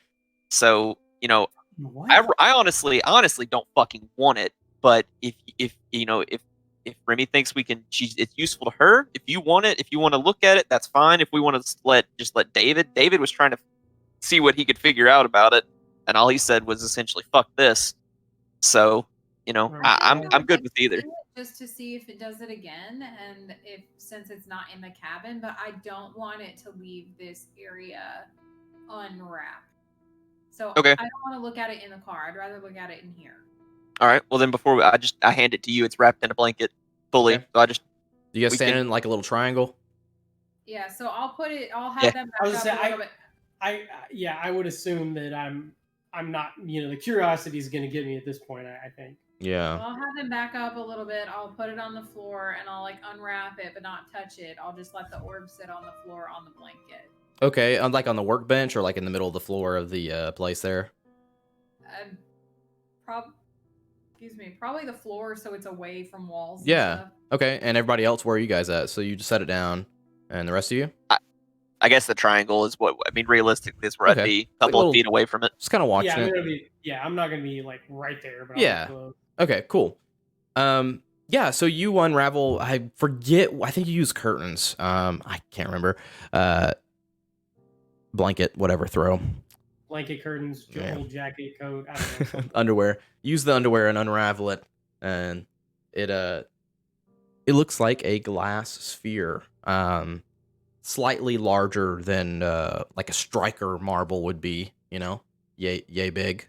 [SPEAKER 2] So
[SPEAKER 3] What?
[SPEAKER 2] I honestly don't fucking want it. But if Remy thinks we can, it's useful to her. If you want it, if you want to look at it, that's fine. If we want to let David was trying to see what he could figure out about it, and all he said was essentially "fuck this." So I'm good with either.
[SPEAKER 4] Just to see if it does it again, and since it's not in the cabin, but I don't want it to leave this area unwrapped. So
[SPEAKER 2] Okay.
[SPEAKER 4] I don't want to look at it in the car. I'd rather look at it in here.
[SPEAKER 2] All right. Well, then I hand it to you. It's wrapped in a blanket fully.
[SPEAKER 5] Okay.
[SPEAKER 2] So
[SPEAKER 5] Do you guys
[SPEAKER 2] we
[SPEAKER 5] stand
[SPEAKER 2] can-
[SPEAKER 5] in like a little triangle?
[SPEAKER 4] Yeah, so I'll have
[SPEAKER 2] Yeah.
[SPEAKER 4] them
[SPEAKER 3] I
[SPEAKER 4] back
[SPEAKER 3] was
[SPEAKER 4] up
[SPEAKER 3] gonna
[SPEAKER 4] a
[SPEAKER 3] say,
[SPEAKER 4] little bit.
[SPEAKER 3] I would assume that I'm not, the curiosity is going to get me at this point, I think.
[SPEAKER 5] Yeah.
[SPEAKER 4] I'll have them back up a little bit. I'll put it on the floor and I'll unwrap it, but not touch it. I'll just let the orb sit on the floor on the blanket.
[SPEAKER 5] Okay, like on the workbench or like in the middle of the floor of the place there?
[SPEAKER 4] Probably the floor, so it's away from walls. and
[SPEAKER 5] Yeah.
[SPEAKER 4] stuff.
[SPEAKER 5] Okay, and everybody else, where are you guys at? So you just set it down, and the rest of you?
[SPEAKER 2] I guess the triangle is realistically is where I'd
[SPEAKER 5] Okay.
[SPEAKER 2] be
[SPEAKER 5] It's
[SPEAKER 2] a
[SPEAKER 5] like
[SPEAKER 2] couple
[SPEAKER 5] a little-
[SPEAKER 2] of feet away from it.
[SPEAKER 5] Just kind of watching
[SPEAKER 3] I'm
[SPEAKER 5] it.
[SPEAKER 3] not going to be right there, but
[SPEAKER 5] Yeah.
[SPEAKER 3] I'll be close.
[SPEAKER 5] Okay, cool. Yeah, so you unravel, I forget, I think you use curtains. I can't remember. Blanket, whatever, throw.
[SPEAKER 3] Blanket, curtains,
[SPEAKER 5] Yeah.
[SPEAKER 3] old jacket, coat, I don't know.
[SPEAKER 5] Underwear. Use the underwear and unravel it, and it looks like a glass sphere. Slightly larger than like a striker marble would be, yay big.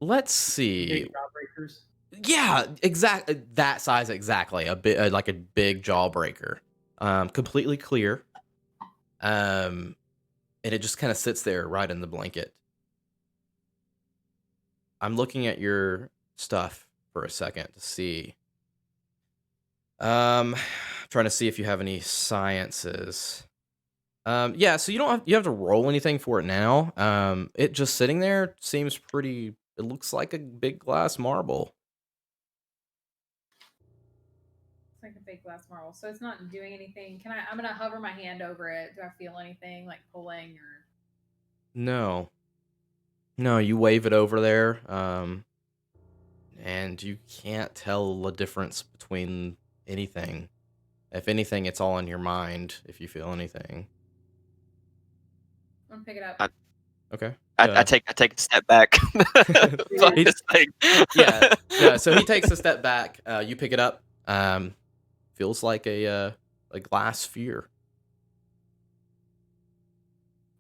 [SPEAKER 5] let's see.
[SPEAKER 3] Big jawbreakers.
[SPEAKER 5] Yeah, exactly that size exactly. A bit like a big jawbreaker. Completely clear. And it just kind of sits there right in the blanket. I'm looking at your stuff for a second to see. Trying to see if you have any sciences. Yeah, so you have to roll anything for it now. It just sitting there seems pretty. It looks like a big glass marble.
[SPEAKER 4] It's like a big glass marble, so it's not doing anything. I'm gonna hover my hand over it. Do I feel anything like pulling or?
[SPEAKER 5] No, you wave it over there. And you can't tell the difference between anything. If anything, it's all in your mind. If you feel anything.
[SPEAKER 4] I'm gonna pick it up.
[SPEAKER 5] Okay.
[SPEAKER 2] I take a step back. Fuck this thing.
[SPEAKER 5] yeah. So he takes a step back. You pick it up. Feels like a glass sphere.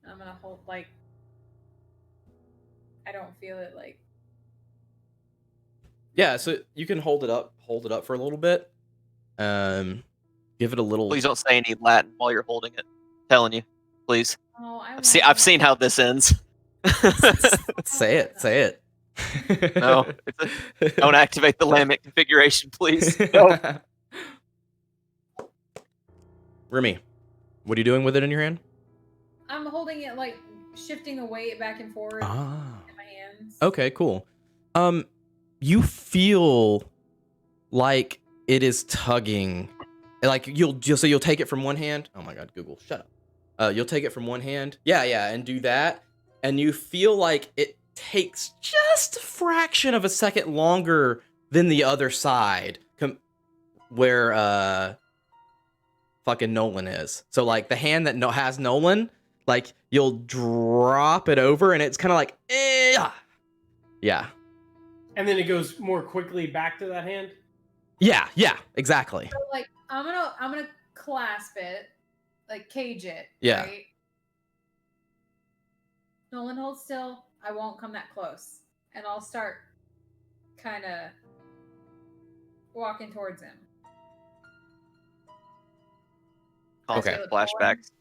[SPEAKER 4] I'm gonna hold like. I don't feel it like.
[SPEAKER 5] Yeah. So you can hold it up for a little bit. Give it a little.
[SPEAKER 2] Please don't say any Latin while you're holding it. I'm telling you, please.
[SPEAKER 4] Oh,
[SPEAKER 2] I've seen how this ends.
[SPEAKER 5] Say it.
[SPEAKER 2] No, don't activate the Lamet configuration, please. No.
[SPEAKER 5] Remy, what are you doing with it in your hand?
[SPEAKER 4] I'm holding it like shifting the weight back and forth in my hands.
[SPEAKER 5] Okay, cool. You feel like it is tugging. Like you'll take it from one hand. Oh my god, Google, shut up. You'll take it from one hand. Yeah, and do that. And you feel like it takes just a fraction of a second longer than the other side, where fucking Nolan is. So like the hand that has Nolan, like you'll drop it over, and it's kind of like, yeah.
[SPEAKER 3] And then it goes more quickly back to that hand.
[SPEAKER 5] Yeah, exactly.
[SPEAKER 4] So like I'm gonna clasp it, like cage it.
[SPEAKER 5] Yeah.
[SPEAKER 4] Right? Nolan, hold still. I won't come that close, and I'll start kind of walking towards him.
[SPEAKER 5] Okay.
[SPEAKER 2] Flashbacks.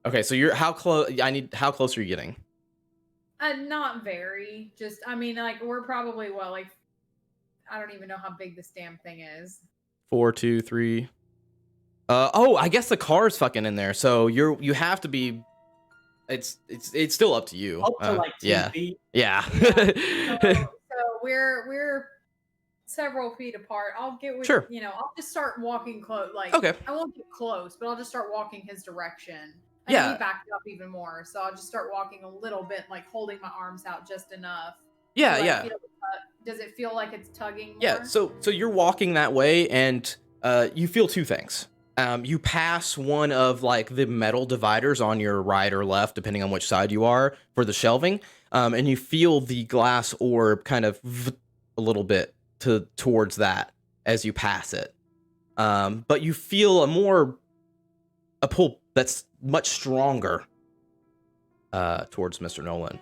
[SPEAKER 5] Okay, so you're how close? How close are you getting?
[SPEAKER 4] Not very. Just I mean, like we're probably like I don't even know how big this damn thing is.
[SPEAKER 5] 4, 2, 3. I guess the car's fucking in there. So you have to be. It's still up to you.
[SPEAKER 3] Up to like 10 feet.
[SPEAKER 5] Yeah.
[SPEAKER 4] So we're several feet apart. I'll get with
[SPEAKER 5] Sure.
[SPEAKER 4] I'll just start walking close. Like
[SPEAKER 5] Okay.
[SPEAKER 4] I won't get close, but I'll just start walking his direction.
[SPEAKER 5] Yeah.
[SPEAKER 4] He backed up even more, so I'll just start walking a little bit, like holding my arms out just enough.
[SPEAKER 5] Yeah.
[SPEAKER 4] Does it feel like it's tugging more?
[SPEAKER 5] Yeah. So you're walking that way, and you feel two things. You pass one of like the metal dividers on your right or left, depending on which side you are for the shelving, and you feel the glass orb kind of a little bit towards that as you pass it. But you feel a pull that's much stronger towards Mr. Nolan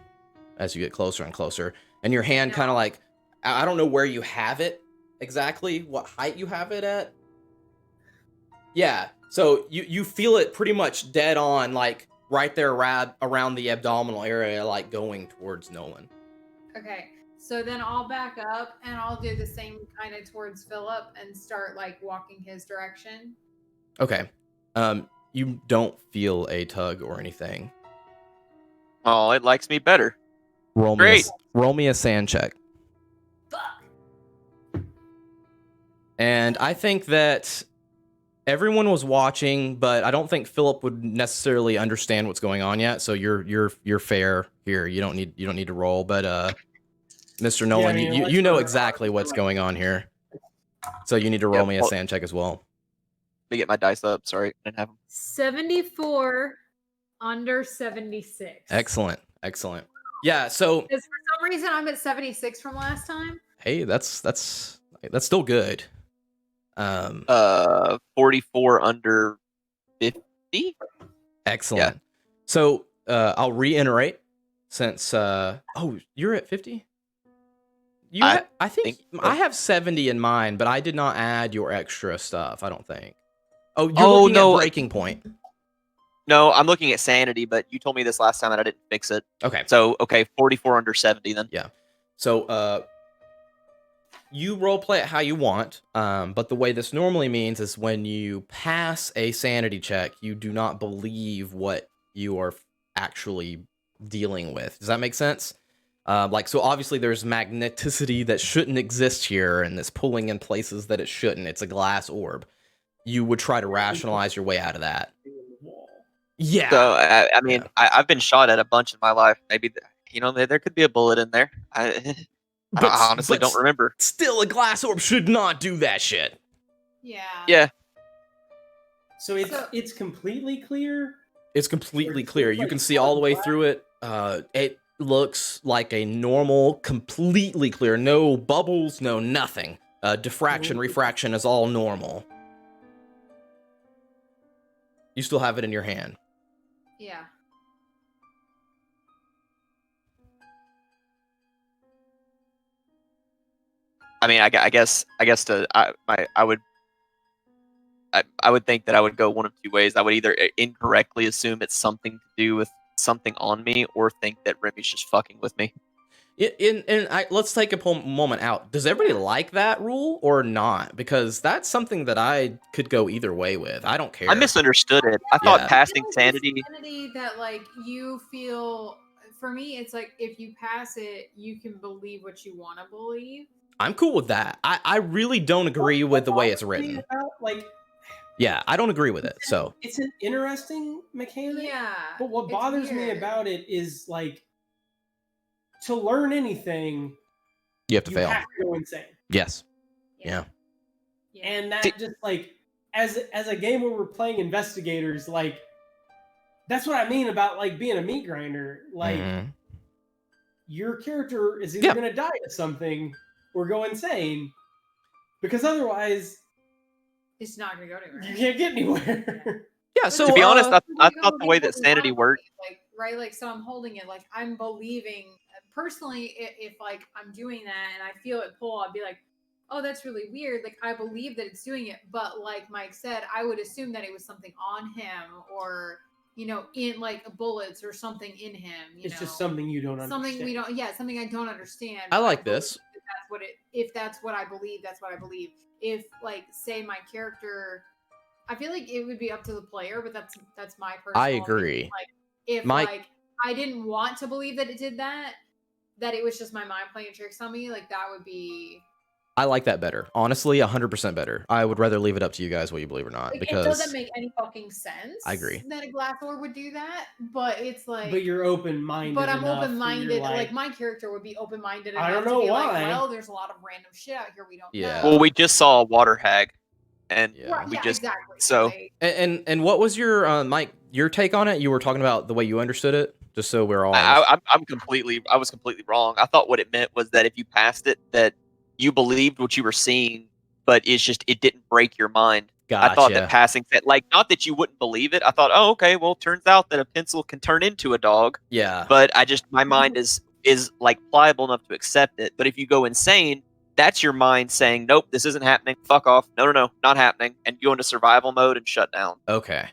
[SPEAKER 5] as you get closer and closer, and your hand kind of like, I don't know where you have it exactly, what height you have it at. Yeah, so you feel it pretty much dead on, like right there around the abdominal area, like going towards Nolan.
[SPEAKER 4] Okay, so then I'll back up and I'll do the same kind of towards Philip and start like walking his direction.
[SPEAKER 5] Okay. You don't feel a tug or anything.
[SPEAKER 2] Oh, it likes me better.
[SPEAKER 5] Roll me a sand check.
[SPEAKER 4] Fuck.
[SPEAKER 5] And I think that everyone was watching, but I don't think Philip would necessarily understand what's going on yet. So you're fair here. You don't need to roll, but Mr. Nolan, you know exactly what's going on here. So you need to roll me a sand check as well.
[SPEAKER 2] Let me get my dice up. Sorry, I didn't have them.
[SPEAKER 4] 74 under 76.
[SPEAKER 5] Excellent. Yeah, so
[SPEAKER 4] Because for some reason I'm at 76 from last time.
[SPEAKER 5] hey, that's still good.
[SPEAKER 2] 44 under 50.
[SPEAKER 5] Excellent.
[SPEAKER 2] Yeah.
[SPEAKER 5] So I'll reiterate since you're at 50? I think
[SPEAKER 2] so.
[SPEAKER 5] I have 70 in mind, but I did not add your extra stuff. I don't think. Oh, you're
[SPEAKER 2] Oh,
[SPEAKER 5] looking
[SPEAKER 2] no.
[SPEAKER 5] at breaking point.
[SPEAKER 2] No, I'm looking at sanity, but you told me this last time that I didn't fix it.
[SPEAKER 5] Okay.
[SPEAKER 2] So, okay, 44 under 70 then.
[SPEAKER 5] Yeah. So, you roleplay it how you want, but the way this normally means is when you pass a sanity check, you do not believe what you are actually dealing with. Does that make sense? So obviously there's magneticity that shouldn't exist here, and it's pulling in places that it shouldn't. It's a glass orb. You would try to rationalize your way out of that. Yeah.
[SPEAKER 2] So, I mean,
[SPEAKER 5] Yeah.
[SPEAKER 2] I've been shot at a bunch in my life. Maybe, there could be a bullet in there. I honestly don't remember.
[SPEAKER 5] Still, a glass orb should not do that shit.
[SPEAKER 4] Yeah.
[SPEAKER 2] Yeah.
[SPEAKER 3] So it's completely clear.
[SPEAKER 5] It's completely
[SPEAKER 3] Or it
[SPEAKER 5] clear.
[SPEAKER 3] seems
[SPEAKER 5] You
[SPEAKER 3] like
[SPEAKER 5] can see all the way
[SPEAKER 3] black.
[SPEAKER 5] through it. It looks like a normal, completely clear. No bubbles, no nothing. Diffraction, refraction is all normal. You still have it in your hand.
[SPEAKER 4] Yeah.
[SPEAKER 2] I mean, I guess I would think that I would go one of two ways. I would either incorrectly assume it's something to do with something on me, or think that Remy's just fucking with me.
[SPEAKER 5] Let's take a moment out. Does everybody like that rule or not? Because that's something that I could go either way with. I don't care.
[SPEAKER 2] I misunderstood it. I thought
[SPEAKER 5] Yeah.
[SPEAKER 2] passing
[SPEAKER 4] I feel like
[SPEAKER 2] sanity.
[SPEAKER 4] it's sanity that like you feel. For me, it's like if you pass it, you can believe what you want to believe.
[SPEAKER 5] I'm cool with that. I really don't agree with the way it's written. Yeah, I don't agree with it. So
[SPEAKER 3] It's an interesting mechanic.
[SPEAKER 4] Yeah.
[SPEAKER 3] But what
[SPEAKER 4] it's
[SPEAKER 3] bothers me
[SPEAKER 4] weird.
[SPEAKER 3] about it is like to learn anything,
[SPEAKER 5] you have to
[SPEAKER 3] you
[SPEAKER 5] fail.
[SPEAKER 3] have to go insane.
[SPEAKER 5] Yes. Yeah.
[SPEAKER 4] Yeah.
[SPEAKER 3] And that just like as a game where we're playing investigators, like that's what I mean about like being a meat grinder. Like
[SPEAKER 5] Mhm.
[SPEAKER 3] your character is either
[SPEAKER 5] Yeah.
[SPEAKER 3] gonna die of something or go insane. Because otherwise
[SPEAKER 4] It's not gonna go anywhere.
[SPEAKER 3] you can't get anywhere.
[SPEAKER 5] Yeah. So
[SPEAKER 2] To be honest, I
[SPEAKER 4] You
[SPEAKER 2] thought
[SPEAKER 4] go
[SPEAKER 2] the way
[SPEAKER 4] with
[SPEAKER 2] that
[SPEAKER 4] what
[SPEAKER 2] sanity
[SPEAKER 4] you
[SPEAKER 2] worked.
[SPEAKER 4] like, right? Like, so I'm holding it, like I'm believing. Personally, if like I'm doing that and I feel it pull, I'd be like, oh, that's really weird. Like I believe that it's doing it, but like Mike said, I would assume that it was something on him, or in like bullets or something in him.
[SPEAKER 3] It's just something you don't understand.
[SPEAKER 4] Something we don't. Yeah, something I don't understand.
[SPEAKER 5] I
[SPEAKER 4] but
[SPEAKER 5] like
[SPEAKER 4] believe
[SPEAKER 5] this.
[SPEAKER 4] that That's what it. If that's what I believe, that's what I believe. If like say my character, I feel like it would be up to the player, but that's my personal.
[SPEAKER 5] I
[SPEAKER 4] opinion.
[SPEAKER 5] agree.
[SPEAKER 4] Like if like I didn't want to believe that it did that it was just my mind playing tricks on me, like that would be.
[SPEAKER 5] I like that better. Honestly, 100% better. I would rather leave it up to you guys what you believe or not,
[SPEAKER 4] Like,
[SPEAKER 5] because
[SPEAKER 4] it doesn't make any fucking sense.
[SPEAKER 5] I agree.
[SPEAKER 4] That a glass orb would do that, but it's like.
[SPEAKER 3] But you're open-minded.
[SPEAKER 4] But I'm
[SPEAKER 3] enough that
[SPEAKER 4] open-minded.
[SPEAKER 3] you're
[SPEAKER 4] Like my character would be open-minded.
[SPEAKER 3] I don't
[SPEAKER 4] enough
[SPEAKER 3] know
[SPEAKER 4] to be
[SPEAKER 3] why.
[SPEAKER 4] Like, well, there's a lot of random shit out here we don't
[SPEAKER 5] Yeah.
[SPEAKER 4] know.
[SPEAKER 2] Well, we just saw a water hag, and
[SPEAKER 5] Yeah.
[SPEAKER 4] Right,
[SPEAKER 2] we
[SPEAKER 4] yeah,
[SPEAKER 2] just
[SPEAKER 4] exactly.
[SPEAKER 2] so-
[SPEAKER 4] Like,
[SPEAKER 5] And what was your Mike, your take on it? You were talking about the way you understood it, just so we're all
[SPEAKER 2] I was completely wrong. I thought what it meant was that if you passed it, that you believed what you were seeing, but it didn't break your mind.
[SPEAKER 5] Gotcha.
[SPEAKER 2] I thought that passing, like, not that you wouldn't believe it. I thought, oh, okay, well, turns out that a pencil can turn into a dog.
[SPEAKER 5] Yeah.
[SPEAKER 2] But my mind is like pliable enough to accept it. But if you go insane, that's your mind saying, nope, this isn't happening. Fuck off. No, not happening. And you go into survival mode and shut down.
[SPEAKER 5] Okay.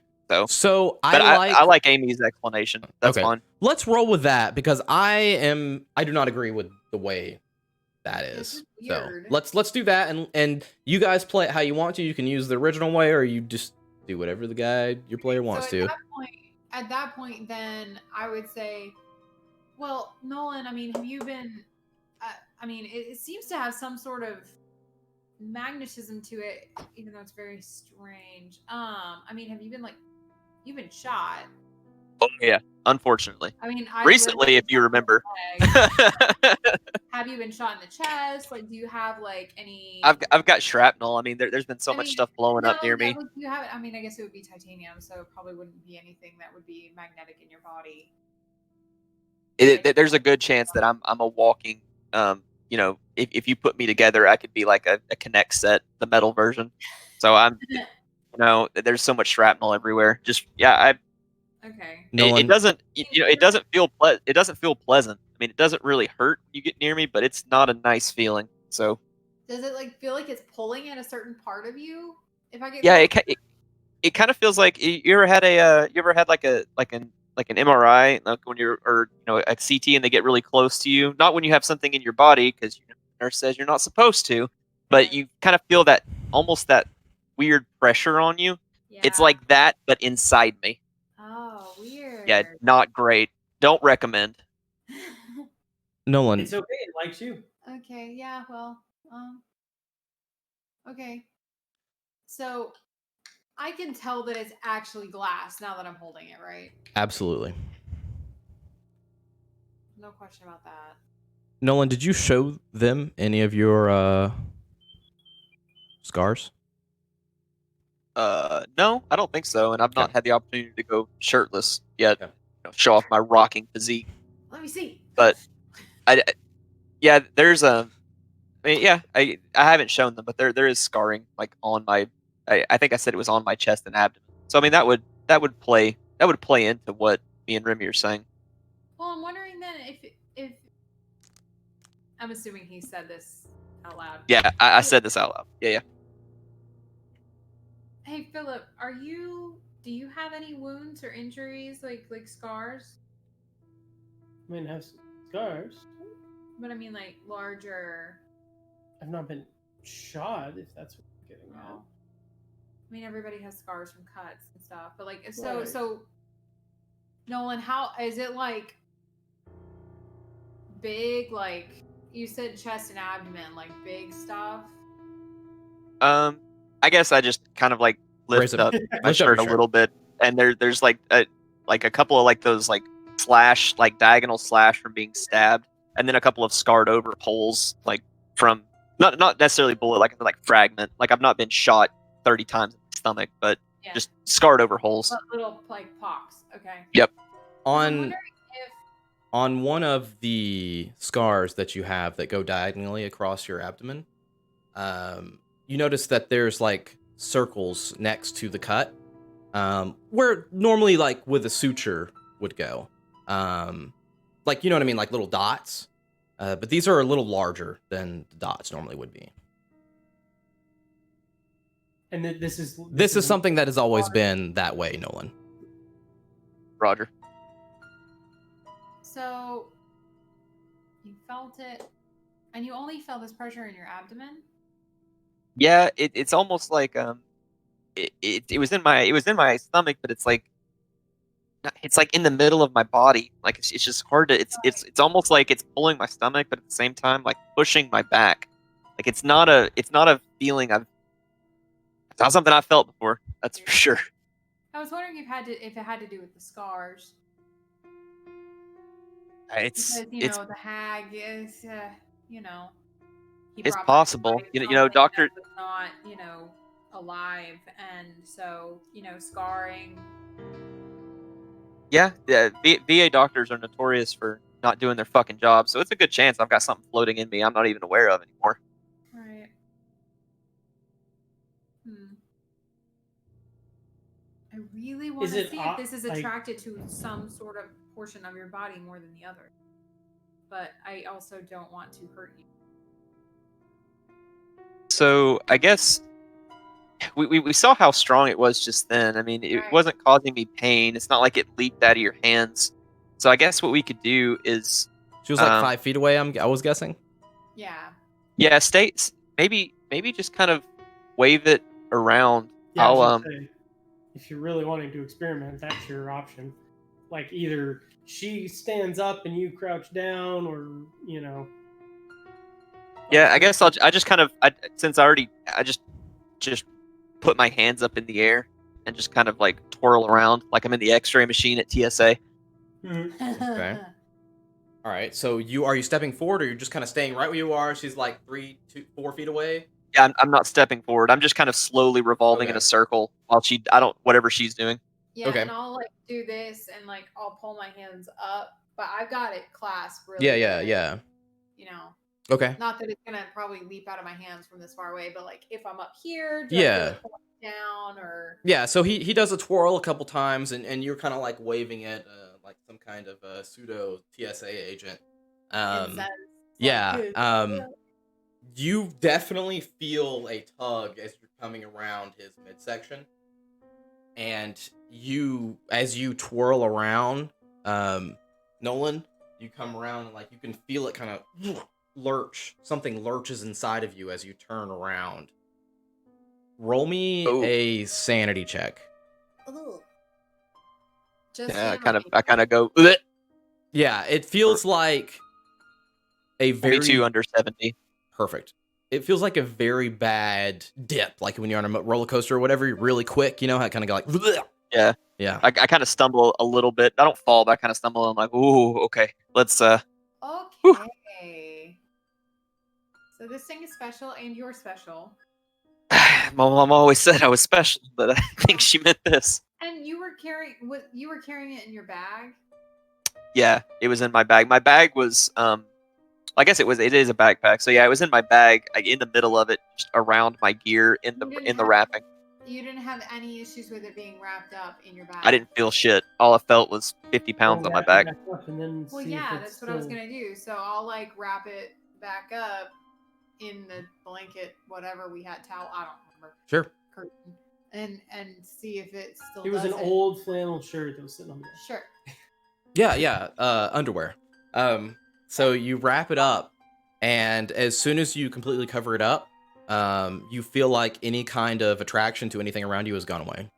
[SPEAKER 2] So
[SPEAKER 5] I
[SPEAKER 2] like Amy's explanation. That's
[SPEAKER 5] Okay.
[SPEAKER 2] fine.
[SPEAKER 5] Let's roll with that, because I do not agree with the way that
[SPEAKER 4] This
[SPEAKER 5] is.
[SPEAKER 4] is
[SPEAKER 5] So
[SPEAKER 4] weird.
[SPEAKER 5] let's do that, and you guys play it how you want to. You can use the original way, or you just do whatever your player wants
[SPEAKER 4] so
[SPEAKER 5] to.
[SPEAKER 4] at that point, then I would say, well, Nolan, I mean, have you been? I mean, it seems to have some sort of magnetism to it, even though it's very strange. I mean, have you been you've been shot?
[SPEAKER 2] Oh, yeah, unfortunately.
[SPEAKER 4] I mean, I
[SPEAKER 2] Recently, if you remember.
[SPEAKER 4] Have you been shot in the chest? Like, do you have any?
[SPEAKER 2] I've got shrapnel. I mean, there's been so much stuff blowing up near me.
[SPEAKER 4] Like, you have it. I mean, I guess it would be titanium, so it probably wouldn't be anything that would be magnetic in your body.
[SPEAKER 2] There's a good chance that I'm a walking. If you put me together, I could be like a Connect set, the metal version. So I'm. There's so much shrapnel everywhere. Just
[SPEAKER 4] Okay.
[SPEAKER 2] it doesn't. It doesn't feel it doesn't feel pleasant. I mean, it doesn't really hurt when you get near me, but it's not a nice feeling. So
[SPEAKER 4] Does it like feel like it's pulling at a certain part of you? If I get
[SPEAKER 2] yeah,
[SPEAKER 4] close?
[SPEAKER 2] it kind of feels like you ever had like an MRI, like when you're, or a CT, and they get really close to you. Not when you have something in your body, because the nurse says you're not supposed to, but
[SPEAKER 4] Right.
[SPEAKER 2] you kind of feel that, almost that weird pressure on you. It's
[SPEAKER 4] Yeah.
[SPEAKER 2] like that, but inside me.
[SPEAKER 4] Oh, weird.
[SPEAKER 2] Yeah, not great. Don't recommend.
[SPEAKER 5] Nolan,
[SPEAKER 3] It's okay. It likes you.
[SPEAKER 4] Okay, yeah, well, okay. So I can tell that it's actually glass now that I'm holding it, right?
[SPEAKER 5] absolutely.
[SPEAKER 4] No question about that.
[SPEAKER 5] Nolan, did you show them any of your scars?
[SPEAKER 2] No, I don't think so, and I've not
[SPEAKER 5] Okay.
[SPEAKER 2] had the opportunity to go shirtless yet.
[SPEAKER 5] Okay.
[SPEAKER 2] Show off my rocking physique.
[SPEAKER 4] Let me see.
[SPEAKER 2] But yeah, there's a. I mean, yeah, I haven't shown them, but there is scarring like on my. I think I said it was on my chest and abdomen. So I mean that would play into what me and Remy are saying.
[SPEAKER 4] Well, I'm wondering then if I'm assuming he said this out loud.
[SPEAKER 2] Yeah, I said this out loud. Yeah.
[SPEAKER 4] Hey Philip, do you have any wounds or injuries like scars?
[SPEAKER 3] I mean, have some scars.
[SPEAKER 4] But I mean like larger.
[SPEAKER 3] I've not been shot, if that's what you're getting at.
[SPEAKER 4] Oh. I mean everybody has scars from cuts and stuff, but like so
[SPEAKER 3] Right.
[SPEAKER 4] so Nolan, how is it like big, like you said chest and abdomen, like big stuff?
[SPEAKER 2] I guess I just kind of like
[SPEAKER 5] Raise
[SPEAKER 2] lift
[SPEAKER 5] up-
[SPEAKER 2] up my
[SPEAKER 5] lift up
[SPEAKER 2] shirt
[SPEAKER 5] your
[SPEAKER 2] a
[SPEAKER 5] shirt.
[SPEAKER 2] little bit, and there's like a couple of like those like diagonal slash from being stabbed, and then a couple of scarred over holes like from not necessarily bullet, like fragment. Like I've not been shot 30 times in the stomach, but
[SPEAKER 4] Yeah.
[SPEAKER 2] just scarred over holes.
[SPEAKER 4] Little like pox. Okay.
[SPEAKER 2] Yep.
[SPEAKER 4] I'm
[SPEAKER 5] On
[SPEAKER 4] wondering if
[SPEAKER 5] on one of the scars that you have that go diagonally across your abdomen, you notice that there's like circles next to the cut, where normally like with a suture would go, like you know what I mean, like little dots. But these are a little larger than the dots normally would be.
[SPEAKER 3] And this is
[SPEAKER 5] This is something that has always been that way, Nolan.
[SPEAKER 2] Roger.
[SPEAKER 4] so you felt it and you only felt this pressure in your abdomen?
[SPEAKER 2] Yeah, it's almost like it was in my stomach, but it's like in the middle of my body. Like it's just hard to it's almost like it's pulling my stomach, but at the same time like pushing my back. Like it's not a feeling it's not something I've felt before. That's for sure.
[SPEAKER 4] I was wondering if it had to do with the scars.
[SPEAKER 2] It's
[SPEAKER 4] Because the hag is he
[SPEAKER 2] it's
[SPEAKER 4] brought back
[SPEAKER 2] possible.
[SPEAKER 4] to life
[SPEAKER 2] You know,
[SPEAKER 4] something
[SPEAKER 2] doctor.
[SPEAKER 4] that was not alive, and so scarring.
[SPEAKER 2] Yeah, VA doctors are notorious for not doing their fucking job, so it's a good chance I've got something floating in me I'm not even aware of anymore.
[SPEAKER 4] Right. I really want
[SPEAKER 3] Is
[SPEAKER 4] to
[SPEAKER 3] it
[SPEAKER 4] see if this is
[SPEAKER 3] like-
[SPEAKER 4] attracted to some sort of portion of your body more than the other. But I also don't want to hurt you.
[SPEAKER 2] So I guess we saw how strong it was just then. I mean, it
[SPEAKER 4] Right.
[SPEAKER 2] wasn't causing me pain. It's not like it leaked out of your hands. So I guess what we could do is,
[SPEAKER 5] She was like 5 feet away. I was guessing.
[SPEAKER 4] Yeah.
[SPEAKER 2] yeah, maybe just kind of wave it around.
[SPEAKER 3] Yeah, I was
[SPEAKER 2] I'll
[SPEAKER 3] gonna say, if you're really wanting to experiment, that's your option. Like either she stands up and you crouch down, or
[SPEAKER 2] yeah, I guess I just kind of since I just put my hands up in the air and just kind of like twirl around like I'm in the X-ray machine at TSA.
[SPEAKER 5] Okay. All right. So are you stepping forward, or you're just kind of staying right where you are? She's like 4 feet away.
[SPEAKER 2] Yeah, I'm not stepping forward. I'm just kind of slowly revolving in
[SPEAKER 5] Okay.
[SPEAKER 2] a circle while whatever she's doing.
[SPEAKER 4] Yeah,
[SPEAKER 5] Okay.
[SPEAKER 4] and I'll like do this and like I'll pull my hands up, but I've got it clasped really good,
[SPEAKER 5] Yeah.
[SPEAKER 4] You know,
[SPEAKER 5] Okay.
[SPEAKER 4] not that it's gonna probably leap out of my hands from this far away, but like if I'm up here, do
[SPEAKER 5] Yeah.
[SPEAKER 4] I feel it pulling down or?
[SPEAKER 5] Yeah. So he does a twirl a couple times, and you're kind of like waving it like some kind of pseudo TSA agent.
[SPEAKER 4] and says,
[SPEAKER 5] Yeah.
[SPEAKER 4] like,
[SPEAKER 5] You definitely feel a tug as you're coming around his midsection. And as you twirl around, Nolan, you come around and like you can feel it kind of lurch. Something lurches inside of you as you turn around. Roll me
[SPEAKER 2] Oh.
[SPEAKER 5] a sanity check.
[SPEAKER 4] Ooh. Just
[SPEAKER 2] Yeah,
[SPEAKER 4] sanity.
[SPEAKER 2] I kind of go "Bleh."
[SPEAKER 5] Yeah, it feels like a very
[SPEAKER 2] 22 under 70.
[SPEAKER 5] perfect. It feels like a very bad dip, like when you're on a roller coaster or whatever, really quick. You know how it kind of go like, bleh.
[SPEAKER 2] Yeah.
[SPEAKER 5] Yeah.
[SPEAKER 2] I kind of stumble a little bit. I don't fall, but I kind of stumble. I'm like, ooh, okay. Let's
[SPEAKER 4] Okay. So this thing is special, and you're special.
[SPEAKER 2] My mom always said I was special, but I think she meant this.
[SPEAKER 4] And you were carrying it in your bag.
[SPEAKER 2] Yeah, it was in my bag. My bag was I guess it is a backpack. So yeah, it was in my bag, like in the middle of it, just around my gear in the wrapping.
[SPEAKER 4] You didn't have any issues with it being wrapped up in your bag.
[SPEAKER 2] I didn't feel shit. All I felt was 50 pounds on my back.
[SPEAKER 4] Well, yeah, that's what I was gonna do. So I'll like wrap it back up in the blanket, whatever we had, towel. I don't remember.
[SPEAKER 5] Sure.
[SPEAKER 4] Curtain, and see if it still.
[SPEAKER 3] It was an old flannel shirt that was sitting on there.
[SPEAKER 4] Sure.
[SPEAKER 5] Yeah. Underwear. So you wrap it up, and as soon as you completely cover it up, you feel like any kind of attraction to anything around you has gone away.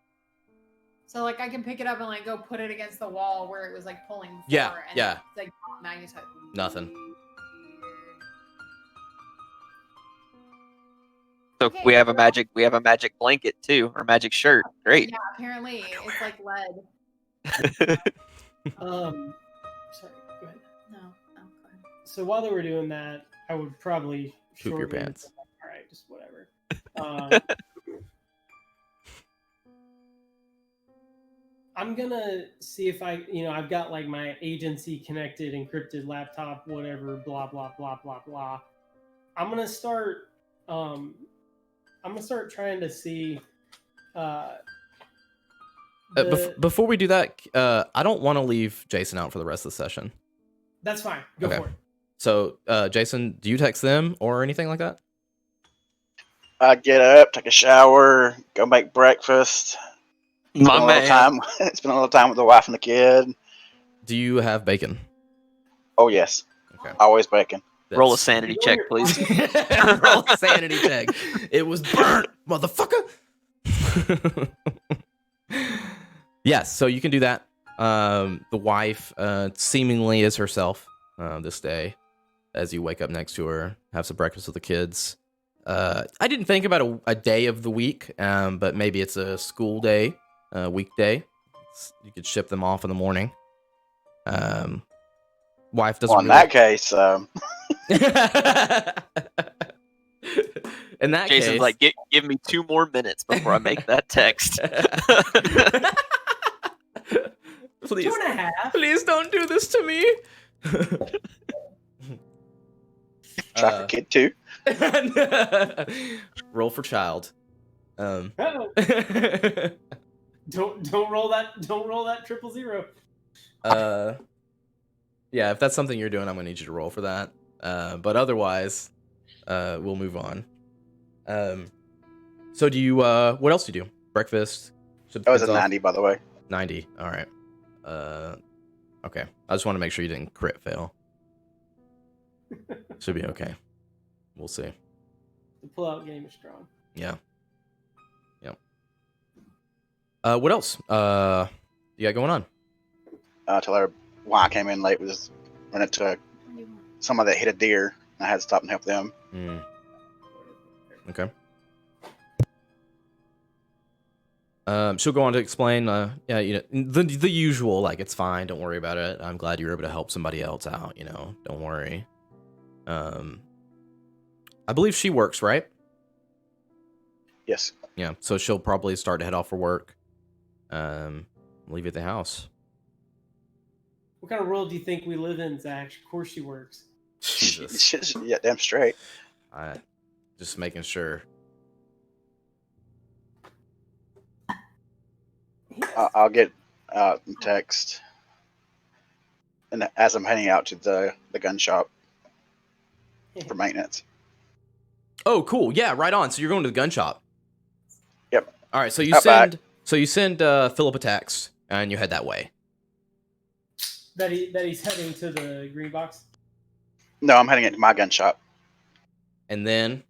[SPEAKER 4] So like I can pick it up and like go put it against the wall where it was like pulling before,
[SPEAKER 5] Yeah,
[SPEAKER 4] and
[SPEAKER 5] yeah.
[SPEAKER 4] it's like magnetized.
[SPEAKER 5] Nothing.
[SPEAKER 2] So
[SPEAKER 4] Okay,
[SPEAKER 2] we have a magic blanket too, or magic shirt. Great.
[SPEAKER 4] Yeah, apparently it's like lead.
[SPEAKER 3] Sorry, go ahead.
[SPEAKER 4] No, go ahead.
[SPEAKER 3] So while they were doing that, I would probably
[SPEAKER 5] Poop your
[SPEAKER 3] shorten it.
[SPEAKER 5] pants.
[SPEAKER 3] All right, just whatever. I'm gonna see if I've got like my agency connected, encrypted laptop, whatever, blah blah blah blah blah. I'm gonna start trying to see.
[SPEAKER 5] Before we do that, I don't want to leave Jason out for the rest of the session.
[SPEAKER 3] That's fine. Go for it.
[SPEAKER 5] So, Jason, do you text them or anything like that?
[SPEAKER 6] I get up, take a shower, go make breakfast.
[SPEAKER 2] My man.
[SPEAKER 6] Spend a little time with the wife and the kid.
[SPEAKER 5] Do you have bacon?
[SPEAKER 6] Oh yes,
[SPEAKER 5] Okay.
[SPEAKER 6] always bacon.
[SPEAKER 2] Roll a sanity check, please.
[SPEAKER 5] Roll a sanity check. It was burnt, motherfucker. Yes, so you can do that. The wife seemingly is herself this day. As you wake up next to her, have some breakfast with the kids. I didn't think about a day of the week, but maybe it's a school day, weekday. You could ship them off in the morning. Wife doesn't.
[SPEAKER 6] Well, in that case,
[SPEAKER 5] in that
[SPEAKER 2] Jason's
[SPEAKER 5] case,
[SPEAKER 2] like, give me 2 more minutes before I make that text.
[SPEAKER 5] Please,
[SPEAKER 3] 2.5.
[SPEAKER 5] please don't do this to me.
[SPEAKER 6] try for kid too.
[SPEAKER 5] Roll for child.
[SPEAKER 3] Uh-oh. Don't roll that 000.
[SPEAKER 5] Yeah, if that's something you're doing, I'm gonna need you to roll for that. But otherwise, we'll move on. So do you? What else do you do? Breakfast.
[SPEAKER 6] That was a 90, by the way.
[SPEAKER 5] 90. All right. Okay. I just want to make sure you didn't crit fail. Should be okay. We'll see.
[SPEAKER 3] The pull-out game is strong.
[SPEAKER 5] Yeah. Yep. What else? You got going on?
[SPEAKER 6] Tell her why I came in late was running to somebody that hit a deer. I had to stop and help them.
[SPEAKER 5] Okay. She'll go on to explain, yeah, the usual, like, it's fine, don't worry about it. I'm glad you were able to help somebody else out, don't worry. I believe she works, right?
[SPEAKER 6] Yes.
[SPEAKER 5] Yeah, so she'll probably start to head off for work. Leave you at the house.
[SPEAKER 3] What kind of world do you think we live in, Zach? Of course she works.
[SPEAKER 5] Jesus.
[SPEAKER 6] Yeah, damn straight.
[SPEAKER 5] Just making sure.
[SPEAKER 6] I'll get text. and as I'm heading out to the gun shop for maintenance.
[SPEAKER 5] Oh, cool. Yeah, right on. So you're going to the gun shop.
[SPEAKER 6] Yep.
[SPEAKER 5] All right. So you
[SPEAKER 6] Out back.
[SPEAKER 5] send Philip a text and you head that way.
[SPEAKER 3] That he's heading to the green box.
[SPEAKER 6] No, I'm heading into my gun shop.
[SPEAKER 5] And then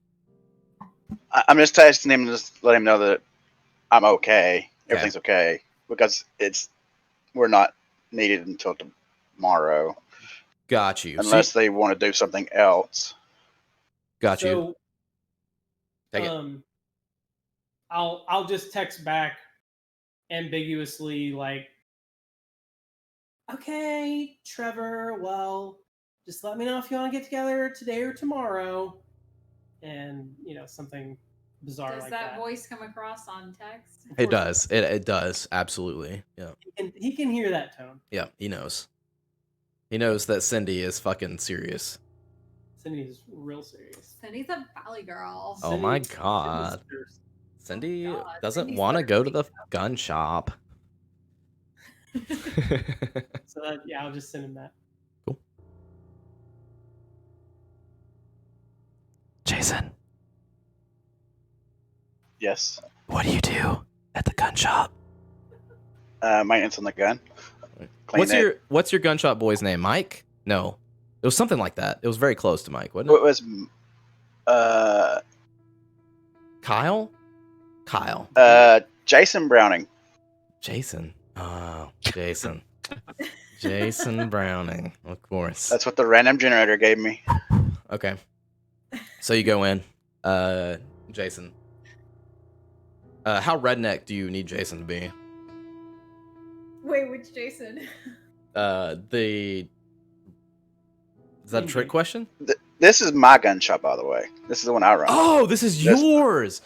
[SPEAKER 6] I'm just texting him to just let him know that I'm okay. Everything's okay because we're not needed until tomorrow
[SPEAKER 5] got you.
[SPEAKER 6] unless they want to do something else.
[SPEAKER 5] Got you.
[SPEAKER 3] So,
[SPEAKER 5] Take it.
[SPEAKER 3] I'll just text back ambiguously like, okay, Trevor, well, just let me know if you want to get together today or tomorrow. And, something bizarre
[SPEAKER 4] Does
[SPEAKER 3] like
[SPEAKER 4] that
[SPEAKER 3] that.
[SPEAKER 4] voice come across on text?
[SPEAKER 5] It does. It does. Absolutely. Yeah.
[SPEAKER 3] He can hear that tone.
[SPEAKER 5] Yeah. He knows. He knows that Cindy is fucking serious.
[SPEAKER 3] Cindy's real serious.
[SPEAKER 4] Cindy's a valley girl.
[SPEAKER 5] Oh my
[SPEAKER 3] Cindy's
[SPEAKER 5] god.
[SPEAKER 3] thirsty.
[SPEAKER 5] Cindy
[SPEAKER 4] God,
[SPEAKER 5] doesn't
[SPEAKER 4] Cindy's
[SPEAKER 5] want to go to the
[SPEAKER 4] thirsty.
[SPEAKER 5] gun shop.
[SPEAKER 3] So I'll just send him that.
[SPEAKER 5] Cool.
[SPEAKER 1] Jason,
[SPEAKER 6] Yes.
[SPEAKER 1] what do you do at the gun shop?
[SPEAKER 6] Maintenance on the gun. Clean
[SPEAKER 5] What's your gun shop boy's name? Mike? No. It was something like that. It was very close to Mike, wasn't
[SPEAKER 6] It
[SPEAKER 5] it?
[SPEAKER 6] was
[SPEAKER 5] Kyle? Kyle.
[SPEAKER 6] Jason Browning.
[SPEAKER 5] Jason. Oh, Jason. Jason Browning, of course.
[SPEAKER 6] That's what the random generator gave me.
[SPEAKER 5] Okay. So you go in. Jason. How redneck do you need Jason to be?
[SPEAKER 4] Wait, which Jason?
[SPEAKER 5] Is that a trick question?
[SPEAKER 6] This is my gun shop, by the way. This is the one I run.
[SPEAKER 5] Oh, this is yours.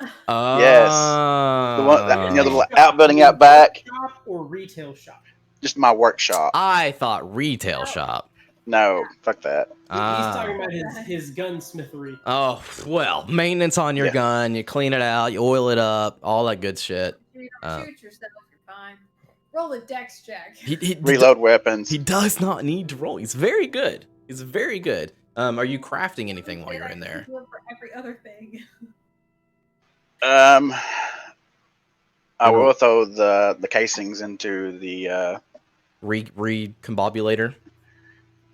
[SPEAKER 6] Yes. The one, the little outbuilding out back.
[SPEAKER 3] Shop or retail shop?
[SPEAKER 6] Just my workshop.
[SPEAKER 5] I thought retail shop.
[SPEAKER 6] No, fuck that.
[SPEAKER 3] He's talking about his gunsmithery.
[SPEAKER 5] Oh, well, maintenance on your gun. You clean it out, you oil it up, all that good shit.
[SPEAKER 4] You don't shoot yourself, you're fine. Roll a dex check.
[SPEAKER 5] He
[SPEAKER 6] Reload weapons.
[SPEAKER 5] He does not need to roll. He's very good. He's very good. Are you crafting anything while you're in there?
[SPEAKER 4] For every other thing.
[SPEAKER 6] I will throw the casings into the
[SPEAKER 5] recombobulator.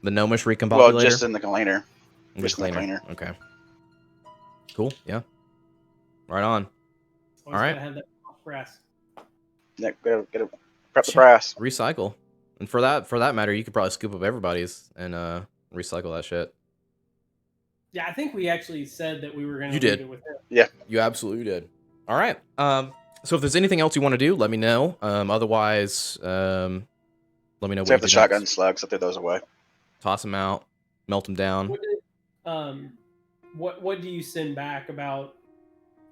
[SPEAKER 5] The gnomish recombobulator.
[SPEAKER 6] well, just in the cleaner.
[SPEAKER 5] Just in the cleaner. Okay. Cool. Yeah. Right on.
[SPEAKER 3] Always
[SPEAKER 5] All right.
[SPEAKER 3] gotta have that brass.
[SPEAKER 6] Yeah, gotta prep the brass.
[SPEAKER 5] Recycle. And for that matter, you could probably scoop up everybody's and recycle that shit.
[SPEAKER 3] Yeah, I think we actually said that we were going to
[SPEAKER 5] You
[SPEAKER 3] leave
[SPEAKER 5] did.
[SPEAKER 3] it with him.
[SPEAKER 6] Yeah.
[SPEAKER 5] You absolutely did. All right. So if there's anything else you want to do, let me know. Otherwise, let me know.
[SPEAKER 6] Except the shotgun slugs, I threw those away.
[SPEAKER 5] Toss them out. Melt them down.
[SPEAKER 3] What do you send back about